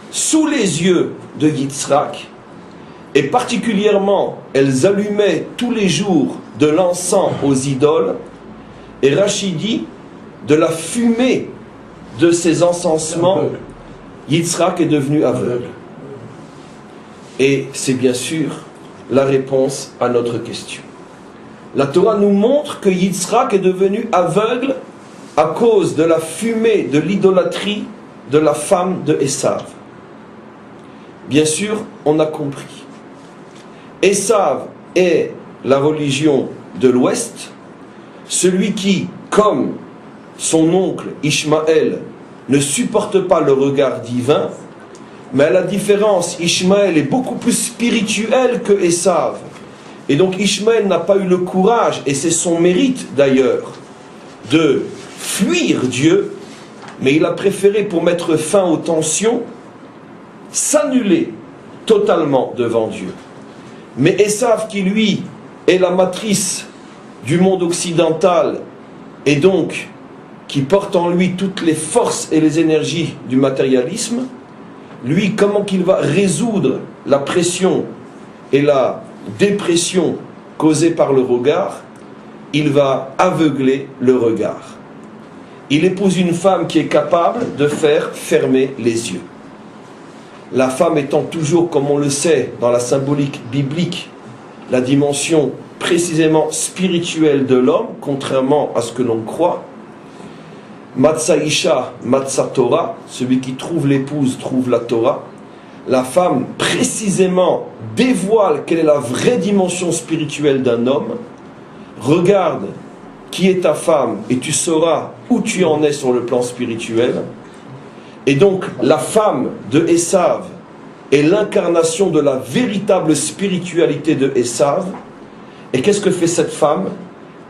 sous les yeux de Yitzhak, et particulièrement elles allumaient tous les jours de l'encens aux idoles, et Rashi dit de la fumée de ces encensements, Yitzhak est devenu aveugle. Et c'est bien sûr la réponse à notre question. La Torah nous montre que Yitzhak est devenu aveugle à cause de la fumée de l'idolâtrie de la femme de Esav. Bien sûr, on a compris. Esav est la religion de l'Ouest, celui qui, comme son oncle Ishmaël, ne supporte pas le regard divin, mais à la différence, Ishmaël est beaucoup plus spirituel que Esav. Et donc Ishmaël n'a pas eu le courage, et c'est son mérite d'ailleurs, de fuir Dieu, mais il a préféré, pour mettre fin aux tensions, s'annuler totalement devant Dieu. Mais Esav, qui lui est la matrice du monde occidental, et donc qui porte en lui toutes les forces et les énergies du matérialisme, lui, comment qu'il va résoudre la pression et la dépression causée par le regard? Il va aveugler le regard. Il épouse une femme qui est capable de faire fermer les yeux. La femme étant toujours, comme on le sait, dans la symbolique biblique, la dimension précisément spirituelle de l'homme, contrairement à ce que l'on croit. Matzah Isha, Matzah Torah, celui qui trouve l'épouse trouve la Torah. La femme précisément dévoile quelle est la vraie dimension spirituelle d'un homme. Regarde qui est ta femme et tu sauras où tu en es sur le plan spirituel. Et donc la femme de Esav est l'incarnation de la véritable spiritualité de Esav. Et qu'est-ce que fait cette femme?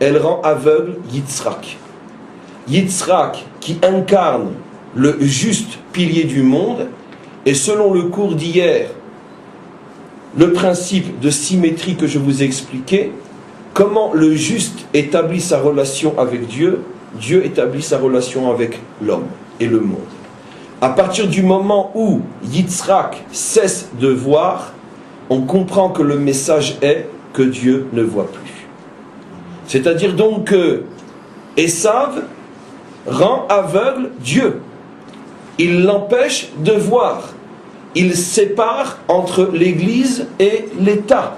Elle rend aveugle Yitzhak. Yitzhak qui incarne le juste pilier du monde, et selon le cours d'hier, le principe de symétrie que je vous ai expliqué, comment le juste établit sa relation avec Dieu, Dieu établit sa relation avec l'homme et le monde. À partir du moment où Yitzhak cesse de voir, on comprend que le message est que Dieu ne voit plus. C'est-à-dire donc que Esav rend aveugle Dieu. Il l'empêche de voir. Il sépare entre l'Église et l'État.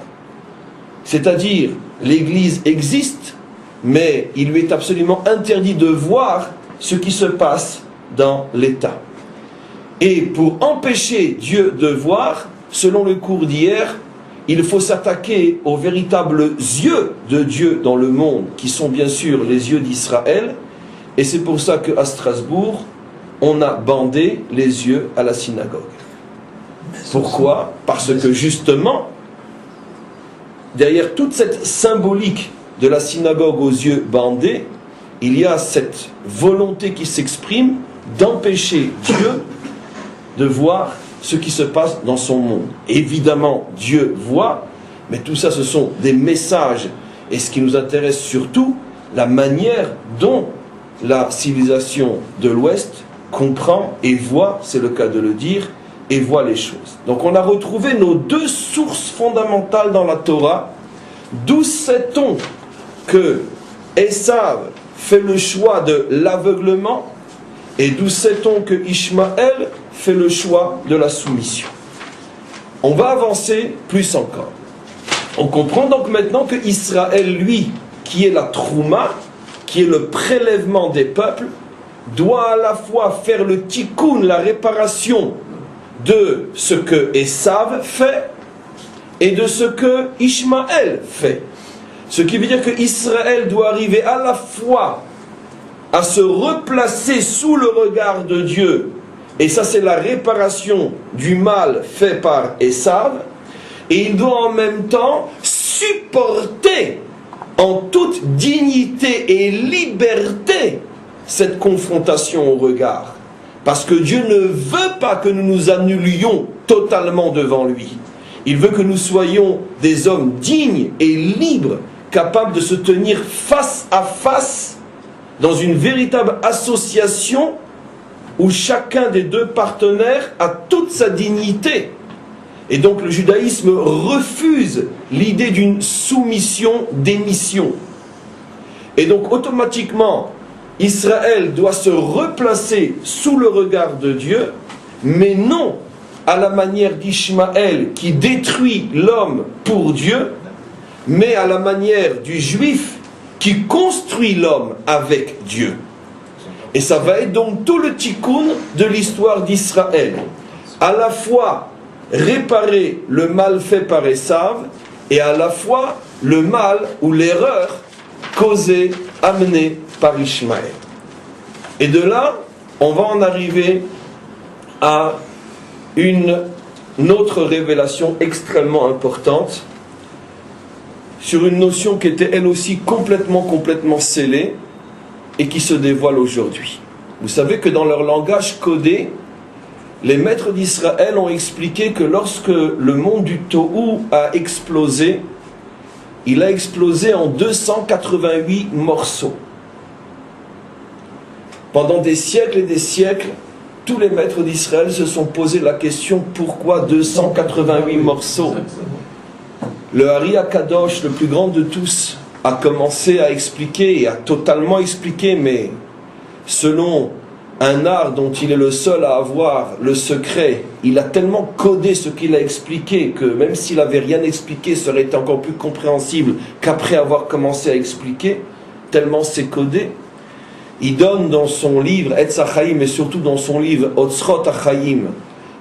C'est-à-dire, l'Église existe, mais il lui est absolument interdit de voir ce qui se passe dans l'État. Et pour empêcher Dieu de voir, selon le cours d'hier, il faut s'attaquer aux véritables yeux de Dieu dans le monde, qui sont bien sûr les yeux d'Israël. Et c'est pour ça qu'à Strasbourg, on a bandé les yeux à la synagogue. Pourquoi? Parce que justement, derrière toute cette symbolique de la synagogue aux yeux bandés, il y a cette volonté qui s'exprime d'empêcher Dieu de voir ce qui se passe dans son monde. Évidemment, Dieu voit, mais tout ça, ce sont des messages. Et ce qui nous intéresse surtout, la manière dont la civilisation de l'Ouest comprend et voit, c'est le cas de le dire, et voit les choses. Donc on a retrouvé nos deux sources fondamentales dans la Torah. D'où sait-on que Esav fait le choix de l'aveuglement, et d'où sait-on que Ishmaël fait le choix de la soumission? On va avancer plus encore. On comprend donc maintenant que Israël, lui, qui est la trouma, qui est le prélèvement des peuples, doit à la fois faire le tikkun, la réparation de ce que Esav fait et de ce que Ishmaël fait. Ce qui veut dire que Israël doit arriver à la fois à se replacer sous le regard de Dieu, et ça c'est la réparation du mal fait par Esav, et il doit en même temps supporter en toute dignité et liberté cette confrontation au regard. Parce que Dieu ne veut pas que nous nous annulions totalement devant lui. Il veut que nous soyons des hommes dignes et libres, capables de se tenir face à face dans une véritable association où chacun des deux partenaires a toute sa dignité. Et donc le judaïsme refuse l'idée d'une soumission-démission. Et donc automatiquement, Israël doit se replacer sous le regard de Dieu, mais non à la manière d'Ishmaël qui détruit l'homme pour Dieu, mais à la manière du juif qui construit l'homme avec Dieu. Et ça va être donc tout le tikkun de l'histoire d'Israël. À la fois réparer le mal fait par Esav, et à la fois le mal ou l'erreur causée, amenée par Ishmaël. Et de là, on va en arriver à une autre révélation extrêmement importante sur une notion qui était elle aussi complètement scellée et qui se dévoile aujourd'hui. Vous savez que dans leur langage codé, les maîtres d'Israël ont expliqué que lorsque le monde du Tohu a explosé, il a explosé en 288 morceaux. Pendant des siècles et des siècles, tous les maîtres d'Israël se sont posé la question pourquoi 288 morceaux? Le Hari HaKadosh, le plus grand de tous, a commencé à expliquer, et a totalement expliqué, mais selon un art dont il est le seul à avoir le secret, il a tellement codé ce qu'il a expliqué que même s'il n'avait rien expliqué, ça aurait été encore plus compréhensible qu'après avoir commencé à expliquer, tellement c'est codé. Il donne dans son livre Etz HaChaim et surtout dans son livre Otzrot HaChaim,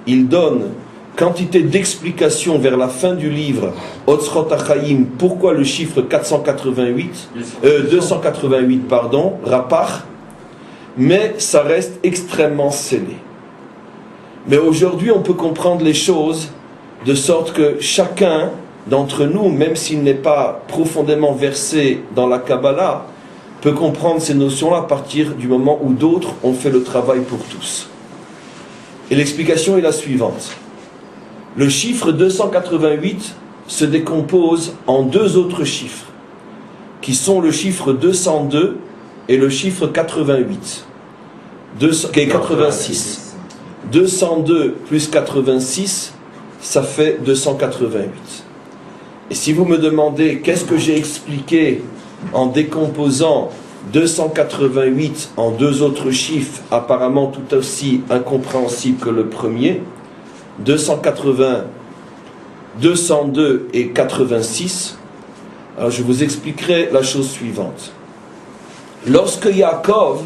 il donne quantité d'explications vers la fin du livre Otzrot HaChaim, pourquoi le chiffre 288 Rapach, mais ça reste extrêmement scellé. Mais aujourd'hui on peut comprendre les choses de sorte que chacun d'entre nous, même s'il n'est pas profondément versé dans la Kabbalah, peut comprendre ces notions-là à partir du moment où d'autres ont fait le travail pour tous. Et l'explication est la suivante. Le chiffre 288 se décompose en deux autres chiffres, qui sont le chiffre 202 et le chiffre 88. Qui est 86. 202 plus 86, ça fait 288. Et si vous me demandez qu'est-ce que j'ai expliqué en décomposant 288 en deux autres chiffres, apparemment tout aussi incompréhensibles que le premier, 280, 202 et 86. Alors je vous expliquerai la chose suivante. Lorsque Yaakov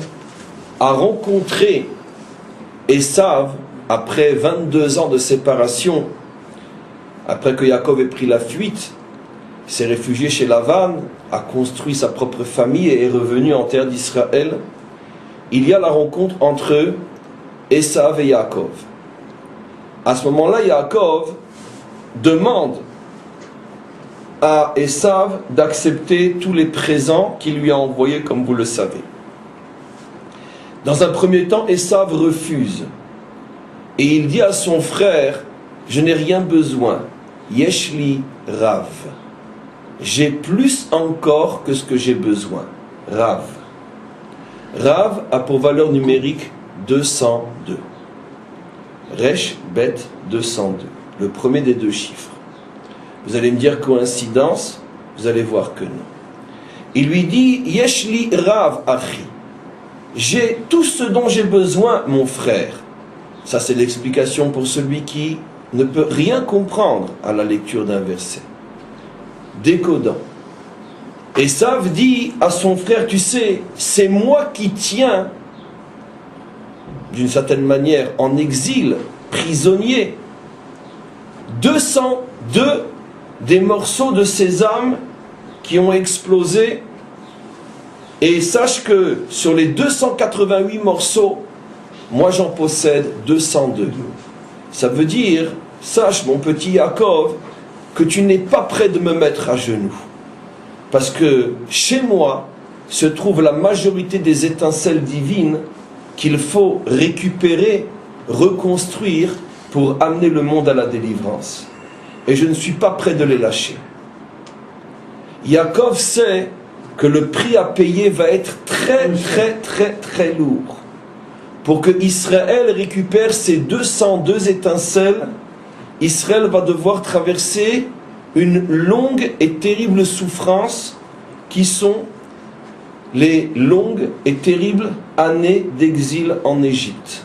a rencontré Esav, après 22 ans de séparation, après que Yaakov ait pris la fuite, s'est réfugié chez Lavan, a construit sa propre famille et est revenu en terre d'Israël, il y a la rencontre entre Esav et Yaakov. À ce moment-là, Yaakov demande à Esav d'accepter tous les présents qu'il lui a envoyés, comme vous le savez. Dans un premier temps, Esav refuse. Et il dit à son frère, je n'ai rien besoin. Yeshli Rav. J'ai plus encore que ce que j'ai besoin. Rav. Rav a pour valeur numérique 202. Resh, Bet, 202. Le premier des deux chiffres. Vous allez me dire coïncidence, vous allez voir que non. Il lui dit, Yeshli Rav Achi. J'ai tout ce dont j'ai besoin, mon frère. Ça, c'est l'explication pour celui qui ne peut rien comprendre à la lecture d'un verset. Décodant. Esav dit à son frère, tu sais, c'est moi qui tiens, d'une certaine manière, en exil, prisonnier, 202 des morceaux de sésame qui ont explosé. Et sache que sur les 288 morceaux, moi j'en possède 202. Ça veut dire, sache mon petit Yaakov, que tu n'es pas prêt de me mettre à genoux. Parce que chez moi se trouve la majorité des étincelles divines qu'il faut récupérer, reconstruire pour amener le monde à la délivrance. Et je ne suis pas prêt de les lâcher. Yaakov sait que le prix à payer va être très lourd. Pour que Israël récupère ces 202 étincelles, Israël va devoir traverser une longue et terrible souffrance qui sont les longues et terribles années d'exil en Égypte.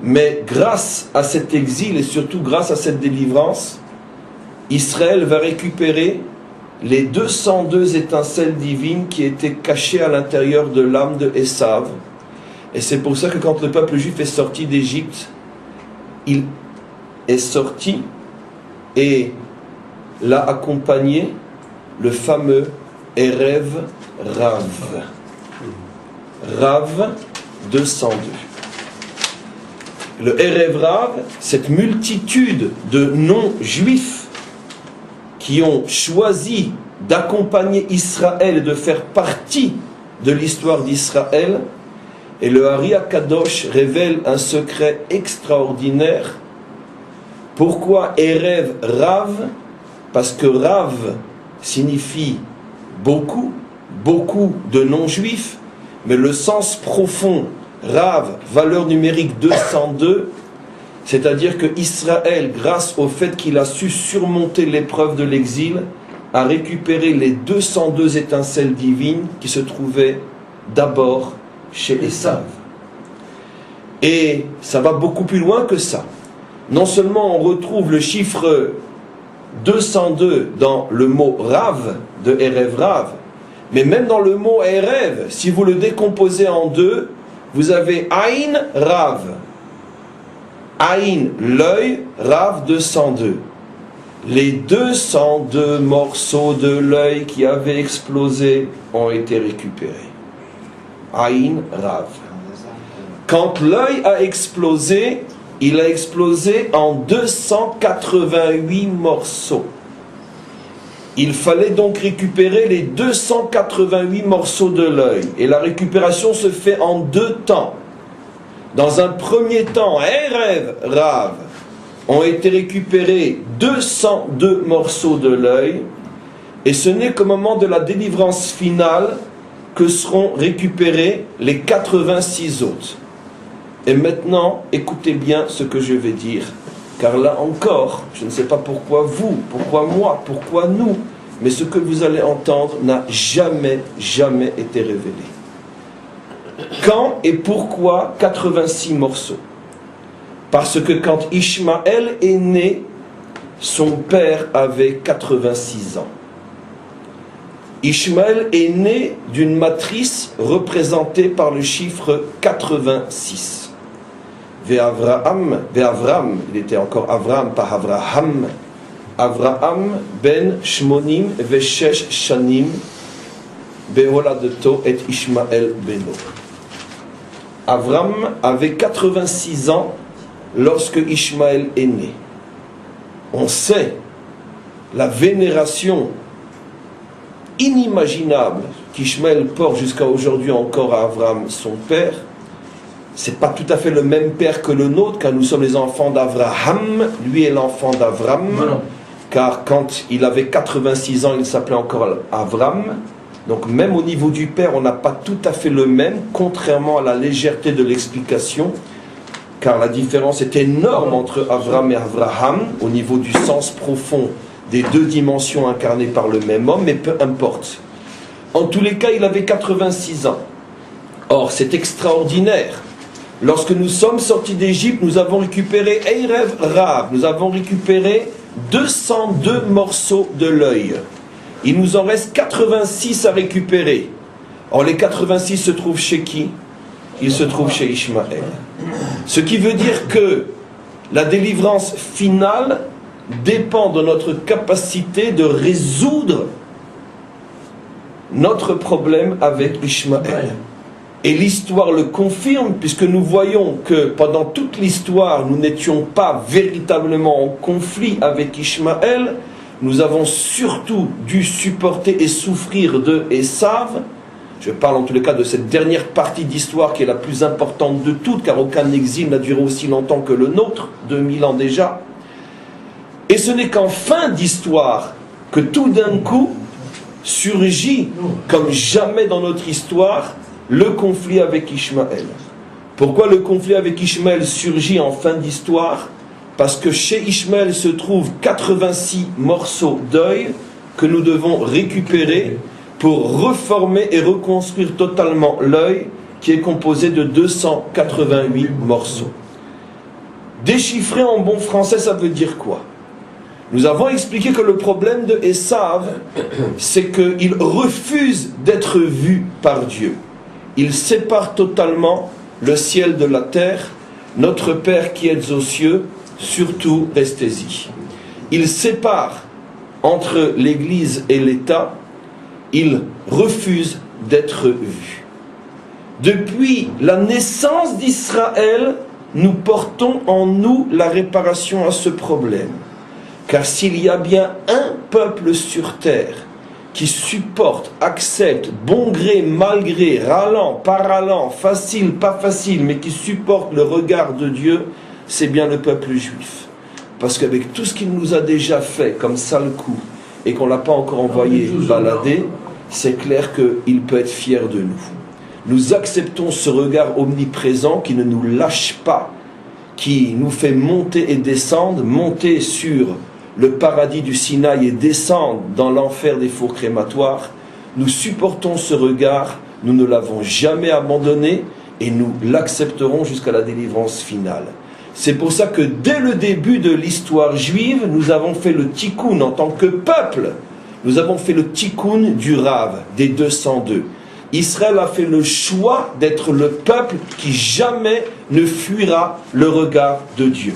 Mais grâce à cet exil et surtout grâce à cette délivrance, Israël va récupérer les 202 étincelles divines qui étaient cachées à l'intérieur de l'âme de Esav. Et c'est pour ça que quand le peuple juif est sorti d'Égypte, il est sorti et l'a accompagné le fameux Erev Rav. Rav 202. Le Erev Rav, cette multitude de non-juifs qui ont choisi d'accompagner Israël et de faire partie de l'histoire d'Israël. Et le Ari HaKadosh révèle un secret extraordinaire. Pourquoi Erev Rav? Parce que Rav signifie beaucoup de non-juifs, mais le sens profond, Rav, valeur numérique 202, c'est-à-dire que Israël, grâce au fait qu'il a su surmonter l'épreuve de l'exil, a récupéré les 202 étincelles divines qui se trouvaient d'abord chez Esav. Et ça va beaucoup plus loin que ça. Non seulement on retrouve le chiffre 202 dans le mot Rav de Erev Rav, mais même dans le mot Erev, si vous le décomposez en deux, vous avez Aïn Rav. Aïn, l'œil, Rav 202. Les 202 morceaux de l'œil qui avaient explosé ont été récupérés. Aïn Rav. Quand l'œil a explosé, il a explosé en 288 morceaux. Il fallait donc récupérer les 288 morceaux de l'œil. Et la récupération se fait en deux temps. Dans un premier temps, Erev Rav, ont été récupérés 202 morceaux de l'œil. Et ce n'est qu'au moment de la délivrance finale que seront récupérés les 86 autres. Et maintenant, écoutez bien ce que je vais dire. Car là encore, je ne sais pas pourquoi vous, pourquoi moi, pourquoi nous, mais ce que vous allez entendre n'a jamais été révélé. Quand et pourquoi 86 morceaux? Parce que quand Ishmaël est né, son père avait 86 ans. Ishmaël est né d'une matrice représentée par le chiffre 86. Ve'Avram, il était encore Avram, pas Avraham. Avraham ben Shmonim ve'Shesh Shanim be'holadeto et Ishmael beno. Avram avait 86 ans lorsque Ishmaël est né. On sait la vénération inimaginable qu'Ishmaël porte jusqu'à aujourd'hui encore à Avram, son père. C'est pas tout à fait le même père que le nôtre, car nous sommes les enfants d'Avraham, lui est l'enfant d'Avram, car quand il avait 86 ans, il s'appelait encore Avram. Donc même au niveau du père, on n'a pas tout à fait le même, contrairement à la légèreté de l'explication, car la différence est énorme entre Avram et Avraham, au niveau du sens profond des deux dimensions incarnées par le même homme, mais peu importe. En tous les cas, il avait 86 ans. Or, c'est extraordinaire. Lorsque nous sommes sortis d'Égypte, nous avons récupéré Eirev Rav, nous avons récupéré 202 morceaux de l'œil. Il nous en reste 86 à récupérer. Or, les 86 se trouvent chez qui? Ils se trouvent chez Ishmaël. Ce qui veut dire que la délivrance finale dépend de notre capacité de résoudre notre problème avec Ishmaël. Et l'histoire le confirme, puisque nous voyons que pendant toute l'histoire, nous n'étions pas véritablement en conflit avec Ishmaël. Nous avons surtout dû supporter et souffrir de Esav. Je parle en tous les cas de cette dernière partie d'histoire qui est la plus importante de toutes, car aucun exil n'a duré aussi longtemps que le nôtre, 2000 ans déjà. Et ce n'est qu'en fin d'histoire que tout d'un coup surgit, comme jamais dans notre histoire, le conflit avec Ishmaël. Pourquoi le conflit avec Ishmaël surgit en fin d'histoire? Parce que chez Ishmaël se trouvent 86 morceaux d'œil que nous devons récupérer pour reformer et reconstruire totalement l'œil qui est composé de 288 morceaux. Déchiffrer en bon français, ça veut dire quoi? Nous avons expliqué que le problème de Esav, c'est qu'il refuse d'être vu par Dieu. Il sépare totalement le ciel de la terre. Notre Père qui êtes aux cieux, surtout restez-y. Il sépare entre l'Église et l'État. Il refuse d'être vu. Depuis la naissance d'Israël, nous portons en nous la réparation à ce problème. Car s'il y a bien un peuple sur terre qui supporte, accepte, bon gré, mal gré, ralent, pas ralent, facile, pas facile, mais qui supporte le regard de Dieu, c'est bien le peuple juif. Parce qu'avec tout ce qu'il nous a déjà fait comme sale coup, et qu'on ne l'a pas encore envoyé balader, c'est clair qu'il peut être fier de nous. Nous acceptons ce regard omniprésent qui ne nous lâche pas, qui nous fait monter et descendre, monter sur le paradis du Sinaï et descendre dans l'enfer des fours crématoires. Nous supportons ce regard, nous ne l'avons jamais abandonné et nous l'accepterons jusqu'à la délivrance finale. C'est pour ça que dès le début de l'histoire juive, nous avons fait le tikkun en tant que peuple. Nous avons fait le tikkun du Rav, des 202. Israël a fait le choix d'être le peuple qui jamais ne fuira le regard de Dieu.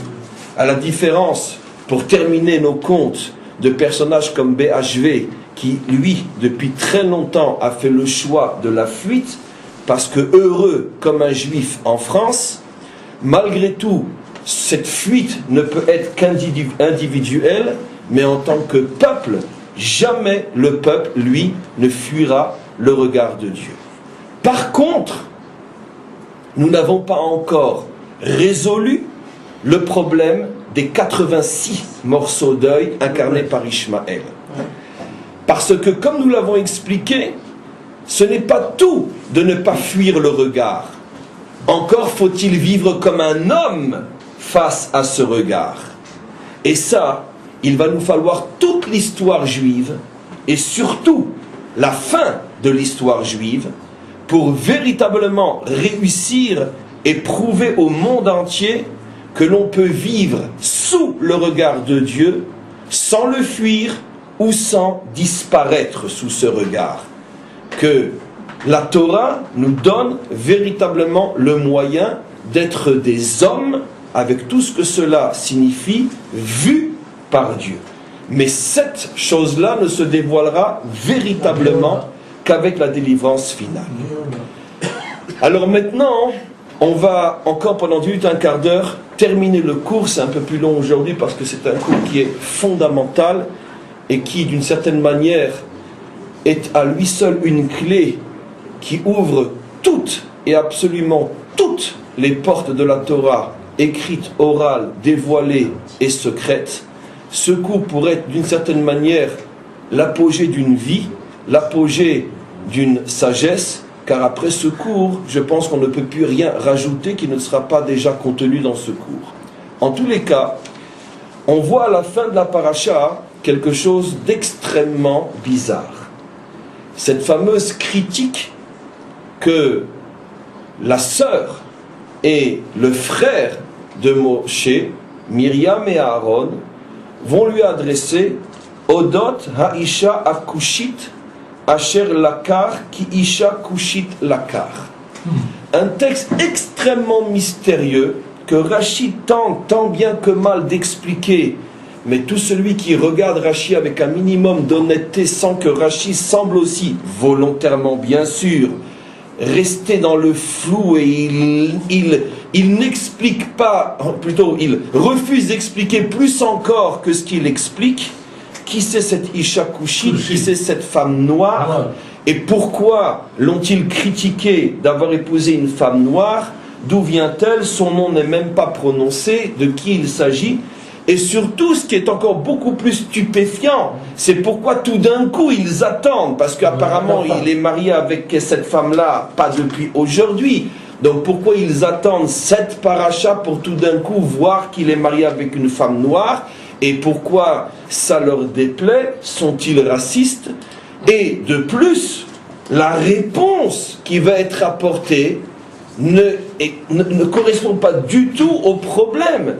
À la différence, pour terminer nos comptes, de personnages comme BHV, qui, lui, depuis très longtemps, a fait le choix de la fuite, parce que heureux comme un juif en France, malgré tout, cette fuite ne peut être qu'individuelle, mais en tant que peuple, jamais le peuple, lui, ne fuira le regard de Dieu. Par contre, nous n'avons pas encore résolu le problème des 86 morceaux d'œil incarnés par Ishmaël. Parce que, comme nous l'avons expliqué, ce n'est pas tout de ne pas fuir le regard. Encore faut-il vivre comme un homme face à ce regard. Et ça, il va nous falloir toute l'histoire juive et surtout la fin de l'histoire juive pour véritablement réussir et prouver au monde entier que l'on peut vivre sous le regard de Dieu sans le fuir ou sans disparaître sous ce regard. Que la Torah nous donne véritablement le moyen d'être des hommes avec tout ce que cela signifie, vus par Dieu. Mais cette chose-là ne se dévoilera véritablement qu'avec la délivrance finale. Alors maintenant, on va encore pendant 10 minutes, un quart d'heure, terminer le cours. C'est un peu plus long aujourd'hui parce que c'est un cours qui est fondamental et qui, d'une certaine manière, est à lui seul une clé qui ouvre toutes et absolument toutes les portes de la Torah, écrite, orale, dévoilée et secrète. Ce cours pourrait être d'une certaine manière l'apogée d'une vie, l'apogée d'une sagesse, car après ce cours, je pense qu'on ne peut plus rien rajouter qui ne sera pas déjà contenu dans ce cours. En tous les cas, on voit à la fin de la paracha quelque chose d'extrêmement bizarre. Cette fameuse critique que la sœur et le frère de Moshe, Myriam et Aaron, vont lui adresser Odot Haisha Akushit Asher Lakar Ki Isha Kushit Lakar. Un texte extrêmement mystérieux que Rashi tente tant bien que mal d'expliquer, mais tout celui qui regarde Rashi avec un minimum d'honnêteté sent que Rashi semble aussi, volontairement bien sûr, rester dans le flou et il n'explique pas, plutôt il refuse d'expliquer plus encore que ce qu'il explique. Qui c'est cette Isha Kushit, qui c'est cette femme noire, et pourquoi l'ont-ils critiqué d'avoir épousé une femme noire? D'où vient-elle? Son nom n'est même pas prononcé, de qui il s'agit? Et surtout, ce qui est encore beaucoup plus stupéfiant, c'est pourquoi tout d'un coup ils attendent, parce qu'apparemment il est marié avec cette femme-là, pas depuis aujourd'hui. Donc pourquoi ils attendent cette paracha pour tout d'un coup voir qu'il est marié avec une femme noire? Et pourquoi ça leur déplaît? Sont-ils racistes? Et de plus, la réponse qui va être apportée ne correspond pas du tout au problème.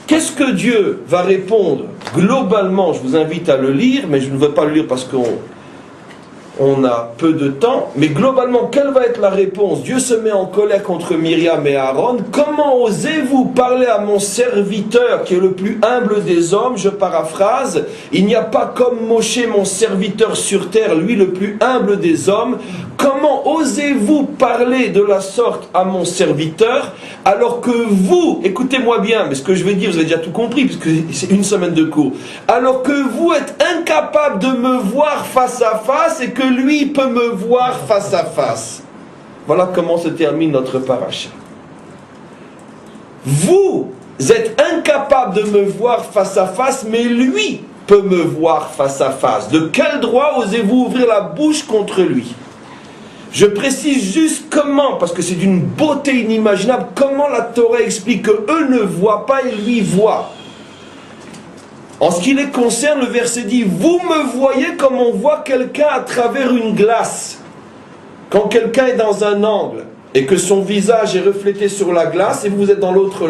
Qu'est-ce que Dieu va répondre globalement? Je vous invite à le lire, mais je ne veux pas le lire parce qu'on a peu de temps. Mais globalement, quelle va être la réponse? Dieu se met en colère contre Myriam et Aaron. Comment osez-vous parler à mon serviteur qui est le plus humble des hommes? Je paraphrase. Il n'y a pas comme Moshe, mon serviteur sur terre, lui le plus humble des hommes. Comment osez-vous parler de la sorte à mon serviteur alors que vous, écoutez-moi bien, mais ce que je vais dire, vous avez déjà tout compris puisque c'est une semaine de cours, alors que vous êtes incapable de me voir face à face et que lui peut me voir face à face. Voilà comment se termine notre paracha. Vous êtes incapable de me voir face à face, mais lui peut me voir face à face. De quel droit osez-vous ouvrir la bouche contre lui? Je précise juste comment, parce que c'est d'une beauté inimaginable, comment la Torah explique qu'eux ne voient pas et lui voient. En ce qui les concerne, le verset dit « Vous me voyez comme on voit quelqu'un à travers une glace. » Quand quelqu'un est dans un angle et que son visage est reflété sur la glace et vous êtes dans l'autre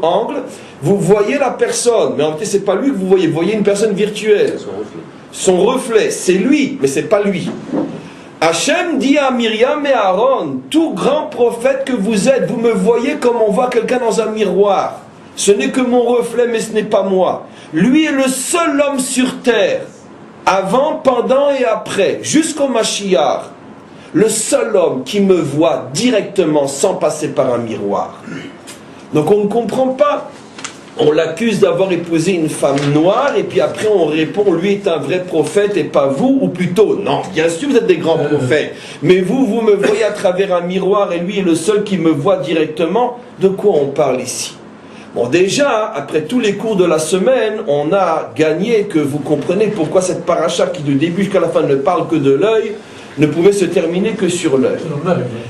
angle, vous voyez la personne. Mais en réalité, ce n'est pas lui que vous voyez une personne virtuelle. Son reflet, c'est lui, mais ce n'est pas lui. Hachem dit à Myriam et Aaron, tout grand prophète que vous êtes, vous me voyez comme on voit quelqu'un dans un miroir. Ce n'est que mon reflet, mais ce n'est pas moi. Lui est le seul homme sur terre, avant, pendant et après, jusqu'au Mashiach. Le seul homme qui me voit directement sans passer par un miroir. Donc on ne comprend pas. On l'accuse d'avoir épousé une femme noire et puis après on répond lui est un vrai prophète et pas vous, ou plutôt non, bien sûr vous êtes des grands prophètes, mais vous me voyez à travers un miroir et lui est le seul qui me voit directement. De quoi on parle ici? Bon, déjà, après tous les cours de la semaine, on a gagné que vous comprenez pourquoi cette paracha qui du début jusqu'à la fin ne parle que de l'œil ne pouvait se terminer que sur l'œil.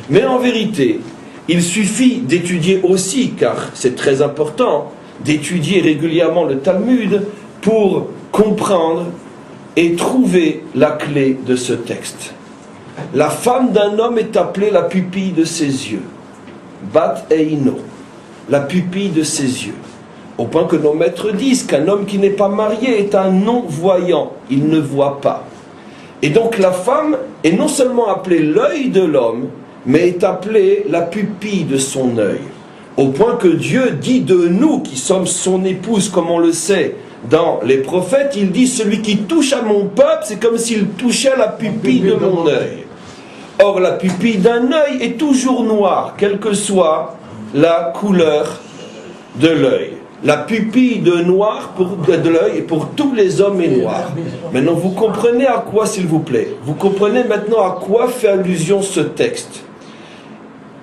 Mais en vérité, il suffit d'étudier aussi, car c'est très important, d'étudier régulièrement le Talmud pour comprendre et trouvez la clé de ce texte. La femme d'un homme est appelée la pupille de ses yeux. Bat Eino, la pupille de ses yeux. Au point que nos maîtres disent qu'un homme qui n'est pas marié est un non-voyant, il ne voit pas. Et donc la femme est non seulement appelée l'œil de l'homme, mais est appelée la pupille de son œil. Au point que Dieu dit de nous, qui sommes son épouse, comme on le sait dans les prophètes, il dit « Celui qui touche à mon peuple, c'est comme s'il touchait à la pupille de mon œil. » Or, la pupille d'un œil est toujours noire, quelle que soit la couleur de l'œil. La pupille de l'œil pour tous les hommes est noire. Maintenant, vous comprenez à quoi, s'il vous plaît? Vous comprenez maintenant à quoi fait allusion ce texte?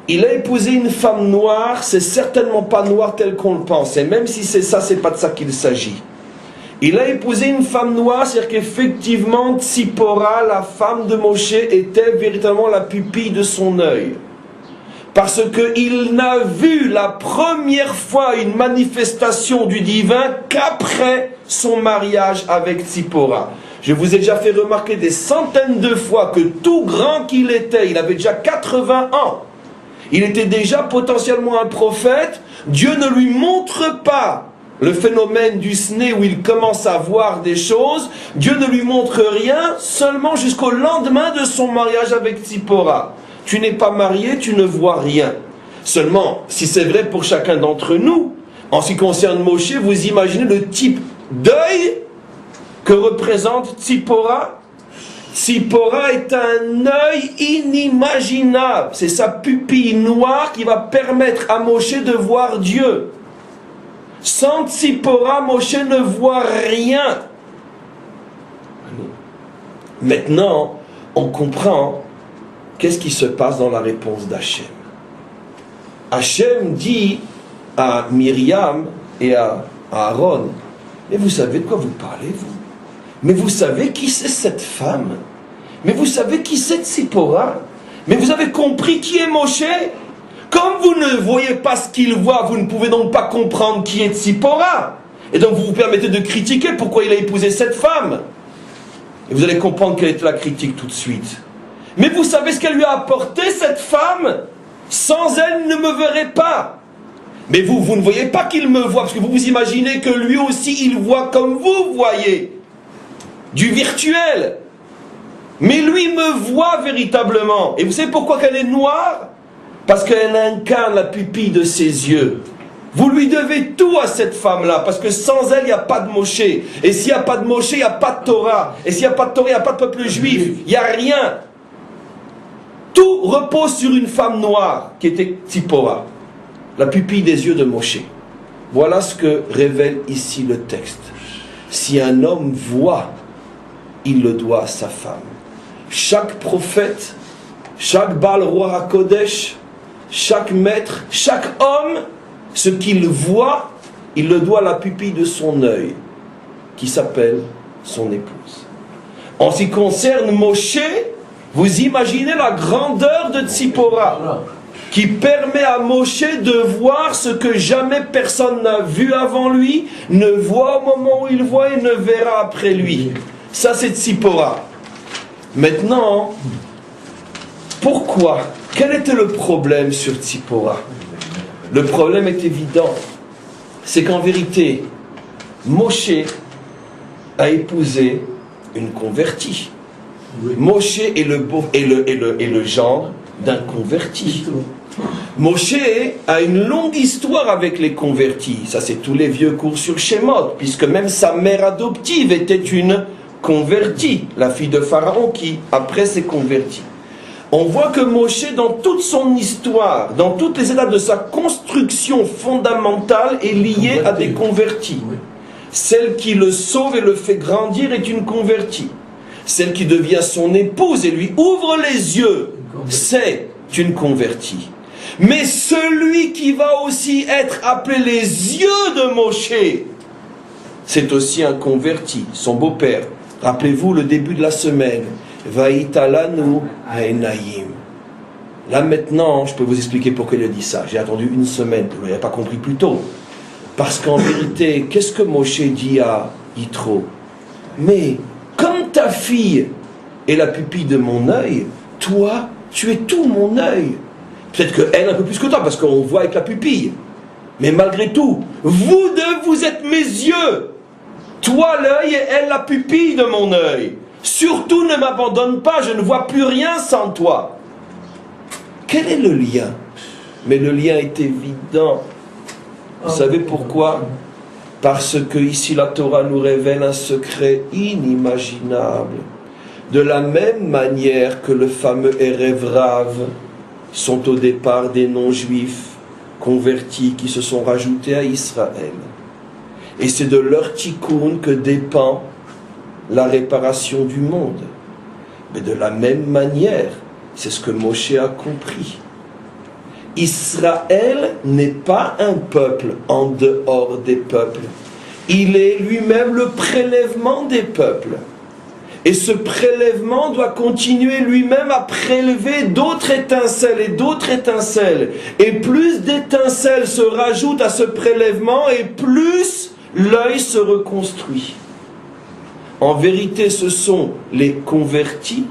Il a épousé une femme noire, c'est certainement pas noir tel qu'on le pense. Et même si c'est ça, c'est pas de ça qu'il s'agit. Il a épousé une femme noire, c'est-à-dire qu'effectivement, Tzipora, la femme de Moshe, était véritablement la pupille de son œil. Parce qu'il n'a vu la première fois une manifestation du divin qu'après son mariage avec Tzipora. Je vous ai déjà fait remarquer des centaines de fois que tout grand qu'il était, il avait déjà 80 ans, il était déjà potentiellement un prophète, Dieu ne lui montre pas le phénomène du sné où il commence à voir des choses, Dieu ne lui montre rien, seulement jusqu'au lendemain de son mariage avec Tzipora. Tu n'es pas marié, tu ne vois rien. Seulement, si c'est vrai pour chacun d'entre nous, en ce qui concerne Moshe, vous imaginez le type d'œil que représente Tzipora? Tzipora est un œil inimaginable. C'est sa pupille noire qui va permettre à Moshe de voir Dieu. Sans Tzipora, Moshe ne voit rien. Maintenant, on comprend qu'est-ce qui se passe dans la réponse d'Hachem. Hachem dit à Myriam et à Aaron, mais vous savez de quoi vous parlez, vous? Mais vous savez qui c'est cette femme? Mais vous savez qui c'est Tzipora? Mais vous avez compris qui est Moshe? Comme vous ne voyez pas ce qu'il voit, vous ne pouvez donc pas comprendre qui est Tzipora. Et donc vous vous permettez de critiquer pourquoi il a épousé cette femme. Et vous allez comprendre quelle est la critique tout de suite. Mais vous savez ce qu'elle lui a apporté, cette femme? Sans elle, il ne me verrait pas. Mais vous ne voyez pas qu'il me voit, parce que vous vous imaginez que lui aussi, il voit comme vous voyez. Du virtuel. Mais lui me voit véritablement. Et vous savez pourquoi qu'elle est noire? Parce qu'elle incarne la pupille de ses yeux. Vous lui devez tout à cette femme-là, parce que sans elle, il n'y a pas de Moshe. Et s'il n'y a pas de Moshe, il n'y a pas de Torah. Et s'il n'y a pas de Torah, il n'y a pas de peuple juif. Il n'y a rien. Tout repose sur une femme noire, qui était Tzipora, la pupille des yeux de Moshe. Voilà ce que révèle ici le texte. Si un homme voit, il le doit à sa femme. Chaque prophète, chaque Baal Roi HaKodesh, chaque maître, chaque homme, ce qu'il voit, il le doit à la pupille de son œil, qui s'appelle son épouse. En ce qui concerne Moshe, vous imaginez la grandeur de Tzipora, qui permet à Moshe de voir ce que jamais personne n'a vu avant lui, ne voit au moment où il voit et ne verra après lui. Ça, c'est Tzipora. Maintenant, pourquoi? Quel était le problème sur Tzipora? Le problème est évident. C'est qu'en vérité, Moshe a épousé une convertie. Oui. Moshe est le genre d'un converti. Moshe a une longue histoire avec les convertis. Ça, c'est tous les vieux cours sur Shemot, puisque même sa mère adoptive était une convertie, la fille de Pharaon qui, après, s'est convertie. On voit que Moshe, dans toute son histoire, dans toutes les étapes de sa construction fondamentale, est lié à des convertis. Celle qui le sauve et le fait grandir est une convertie. Celle qui devient son épouse et lui ouvre les yeux, c'est une convertie. Mais celui qui va aussi être appelé les yeux de Moshe, c'est aussi un converti, son beau-père. Rappelez-vous le début de la semaine. Vaïtalanu haenayim. Là maintenant, je peux vous expliquer pourquoi il a dit ça. J'ai attendu une semaine, vous n'avez pas compris plus tôt. Parce qu'en vérité, qu'est-ce que Moshe dit à Yitro? Mais comme ta fille est la pupille de mon œil, toi, tu es tout mon œil. Peut-être qu'elle un peu plus que toi, parce qu'on voit avec la pupille. Mais malgré tout, vous deux, vous êtes mes yeux. Toi l'œil et elle la pupille de mon œil. Surtout ne m'abandonne pas, je ne vois plus rien sans toi. Quel est le lien? Mais le lien est évident. Vous savez pourquoi? Parce que ici la Torah nous révèle un secret inimaginable. De la même manière que le fameux Erev Rav sont au départ des non-juifs convertis qui se sont rajoutés à Israël. Et c'est de leur tikkun que dépend la réparation du monde. Mais de la même manière, c'est ce que Moshe a compris. Israël n'est pas un peuple en dehors des peuples. Il est lui-même le prélèvement des peuples. Et ce prélèvement doit continuer lui-même à prélever d'autres étincelles et d'autres étincelles. Et plus d'étincelles se rajoutent à ce prélèvement et plus l'œil se reconstruit. En vérité, ce sont les convertis,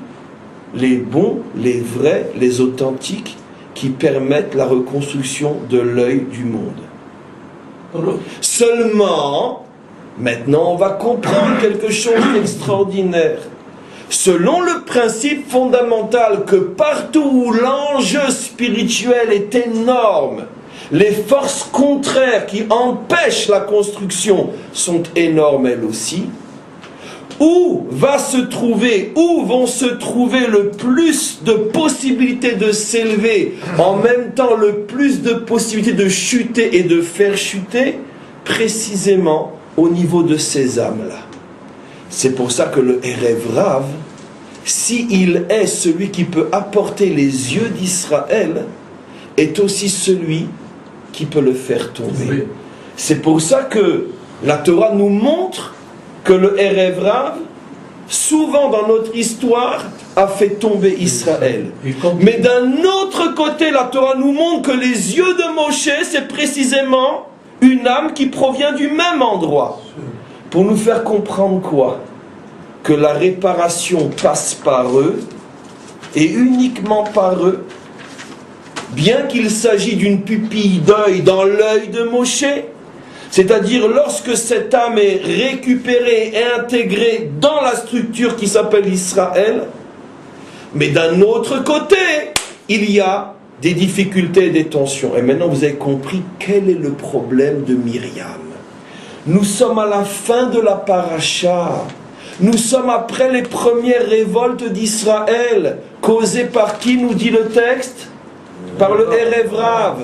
les bons, les vrais, les authentiques qui permettent la reconstruction de l'œil du monde. Seulement, maintenant on va comprendre quelque chose d'extraordinaire. Selon le principe fondamental que partout où l'enjeu spirituel est énorme, les forces contraires qui empêchent la construction sont énormes elles aussi. Où vont se trouver le plus de possibilités de s'élever, en même temps le plus de possibilités de chuter et de faire chuter, précisément au niveau de ces âmes-là. C'est pour ça que le Erev Rav, s'il est celui qui peut apporter les yeux d'Israël, est aussi celui qui peut le faire tomber. C'est pour ça que la Torah nous montre que le Erev Rav, souvent dans notre histoire, a fait tomber Israël. Mais d'un autre côté, la Torah nous montre que les yeux de Moshe, c'est précisément une âme qui provient du même endroit. Pour nous faire comprendre quoi? Que la réparation passe par eux, et uniquement par eux, bien qu'il s'agisse d'une pupille d'œil dans l'œil de Moshe, c'est-à-dire lorsque cette âme est récupérée et intégrée dans la structure qui s'appelle Israël, mais d'un autre côté, il y a des difficultés et des tensions. Et maintenant vous avez compris quel est le problème de Myriam. Nous sommes à la fin de la paracha. Nous sommes après les premières révoltes d'Israël, causées par qui, nous dit le texte? Par le Erev Rav.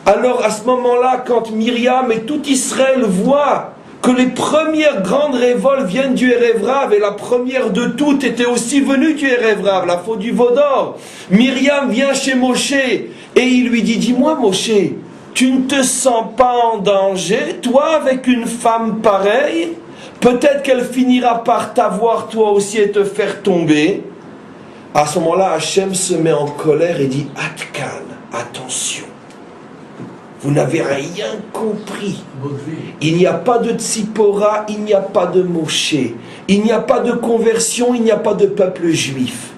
Alors à ce moment-là, quand Myriam et tout Israël voient que les premières grandes révoltes viennent du Erev Rav, et la première de toutes était aussi venue du Erev Rav, la faute du veau d'or, Myriam vient chez Moshe et il lui dit: dis-moi Moshe, tu ne te sens pas en danger, toi avec une femme pareille? Peut-être qu'elle finira par t'avoir toi aussi et te faire tomber. À ce moment-là, Hachem se met en colère et dit: Atkan, attention. Vous n'avez rien compris. Il n'y a pas de Tzipora, il n'y a pas de Moshe. Il n'y a pas de conversion, il n'y a pas de peuple juif.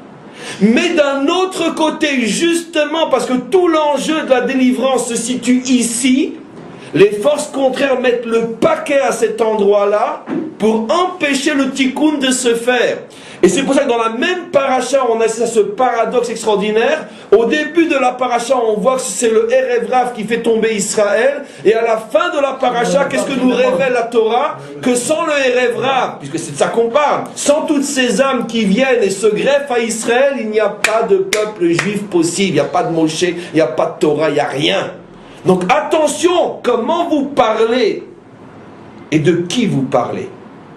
Mais d'un autre côté, justement, parce que tout l'enjeu de la délivrance se situe ici, les forces contraires mettent le paquet à cet endroit-là pour empêcher le tikkun de se faire. Et c'est pour ça que dans la même paracha, on a ce paradoxe extraordinaire. Au début de la paracha, on voit que c'est le Erev Rav qui fait tomber Israël. Et à la fin de la paracha, qu'est-ce que nous révèle la Torah? Que sans le Erev Rav, puisque c'est de ça qu'on parle, sans toutes ces âmes qui viennent et se greffent à Israël, il n'y a pas de peuple juif possible. Il n'y a pas de Moshe, il n'y a pas de Torah, il n'y a rien. Donc attention, comment vous parlez et de qui vous parlez.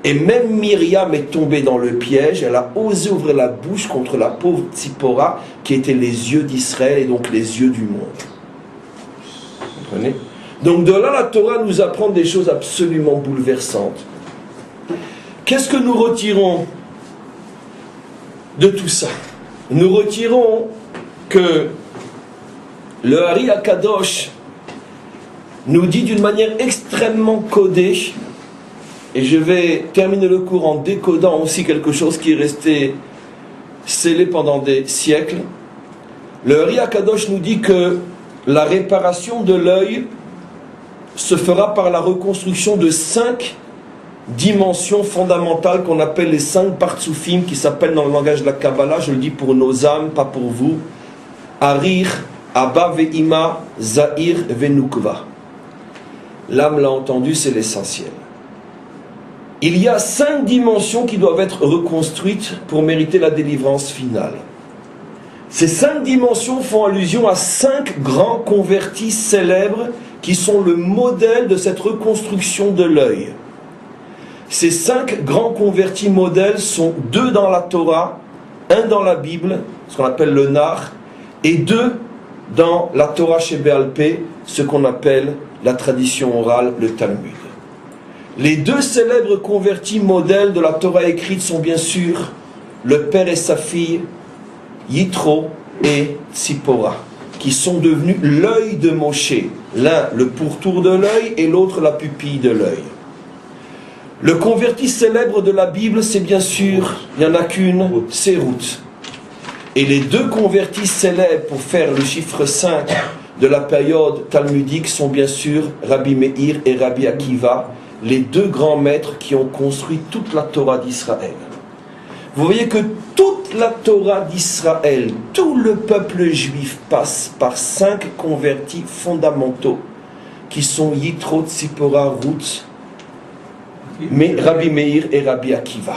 Et même Myriam est tombée dans le piège, elle a osé ouvrir la bouche contre la pauvre Tzipora qui étaient les yeux d'Israël et donc les yeux du monde. Vous comprenez? Donc de là, la Torah nous apprend des choses absolument bouleversantes. Qu'est-ce que nous retirons de tout ça? Nous retirons que le Hari Akadosh nous dit d'une manière extrêmement codée, Et je vais terminer le cours en décodant aussi quelque chose qui est resté scellé pendant des siècles. Le Ari Akadosh nous dit que la réparation de l'œil se fera par la reconstruction de 5 dimensions fondamentales qu'on appelle les 5 partsoufim, qui s'appellent dans le langage de la Kabbalah, je le dis pour nos âmes, pas pour vous, Arir, Abba Ve'ima, Zahir Ve'nukva. L'âme l'a entendu, c'est l'essentiel. Il y a 5 dimensions qui doivent être reconstruites pour mériter la délivrance finale. Ces 5 dimensions font allusion à 5 grands convertis célèbres qui sont le modèle de cette reconstruction de l'œil. Ces 5 grands convertis modèles sont 2 dans la Torah, 1 dans la Bible, ce qu'on appelle le Nar, et 2 dans la Torah chez Béal Pé, ce qu'on appelle la tradition orale, le Talmud. Les 2 célèbres convertis modèles de la Torah écrite sont bien sûr le père et sa fille, Yitro et Tzipora, qui sont devenus l'œil de Moshe, l'un le pourtour de l'œil et l'autre la pupille de l'œil. Le converti célèbre de la Bible, c'est bien sûr, il n'y en a qu'une, c'est Ruth. Et les 2 convertis célèbres pour faire le chiffre 5 de la période talmudique sont bien sûr Rabbi Meir et Rabbi Akiva, les 2 grands maîtres qui ont construit toute la Torah d'Israël. Vous voyez que toute la Torah d'Israël, tout le peuple juif passe par 5 convertis fondamentaux qui sont Yitro, Tzipora, Ruth, mais Rabbi Meir et Rabbi Akiva.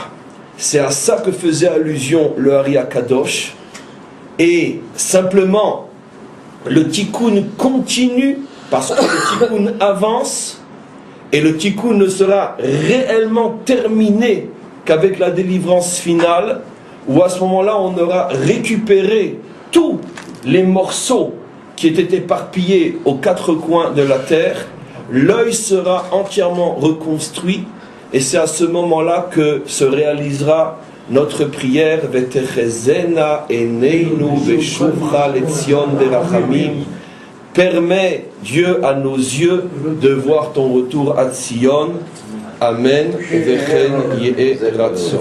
C'est à ça que faisait allusion le Ari Akadosh. Et simplement, le tikkun continue parce que le tikkun avance et le tikkun ne sera réellement terminé qu'avec la délivrance finale, où à ce moment-là on aura récupéré tous les morceaux qui étaient éparpillés aux 4 coins de la terre, l'œil sera entièrement reconstruit et c'est à ce moment-là que se réalisera notre prière Vetechezena eneinu veshuvcha letzion derachamim. Permets, Dieu, à nos yeux de voir ton retour à Tzion. Amen. Vechen ye'e ratzon.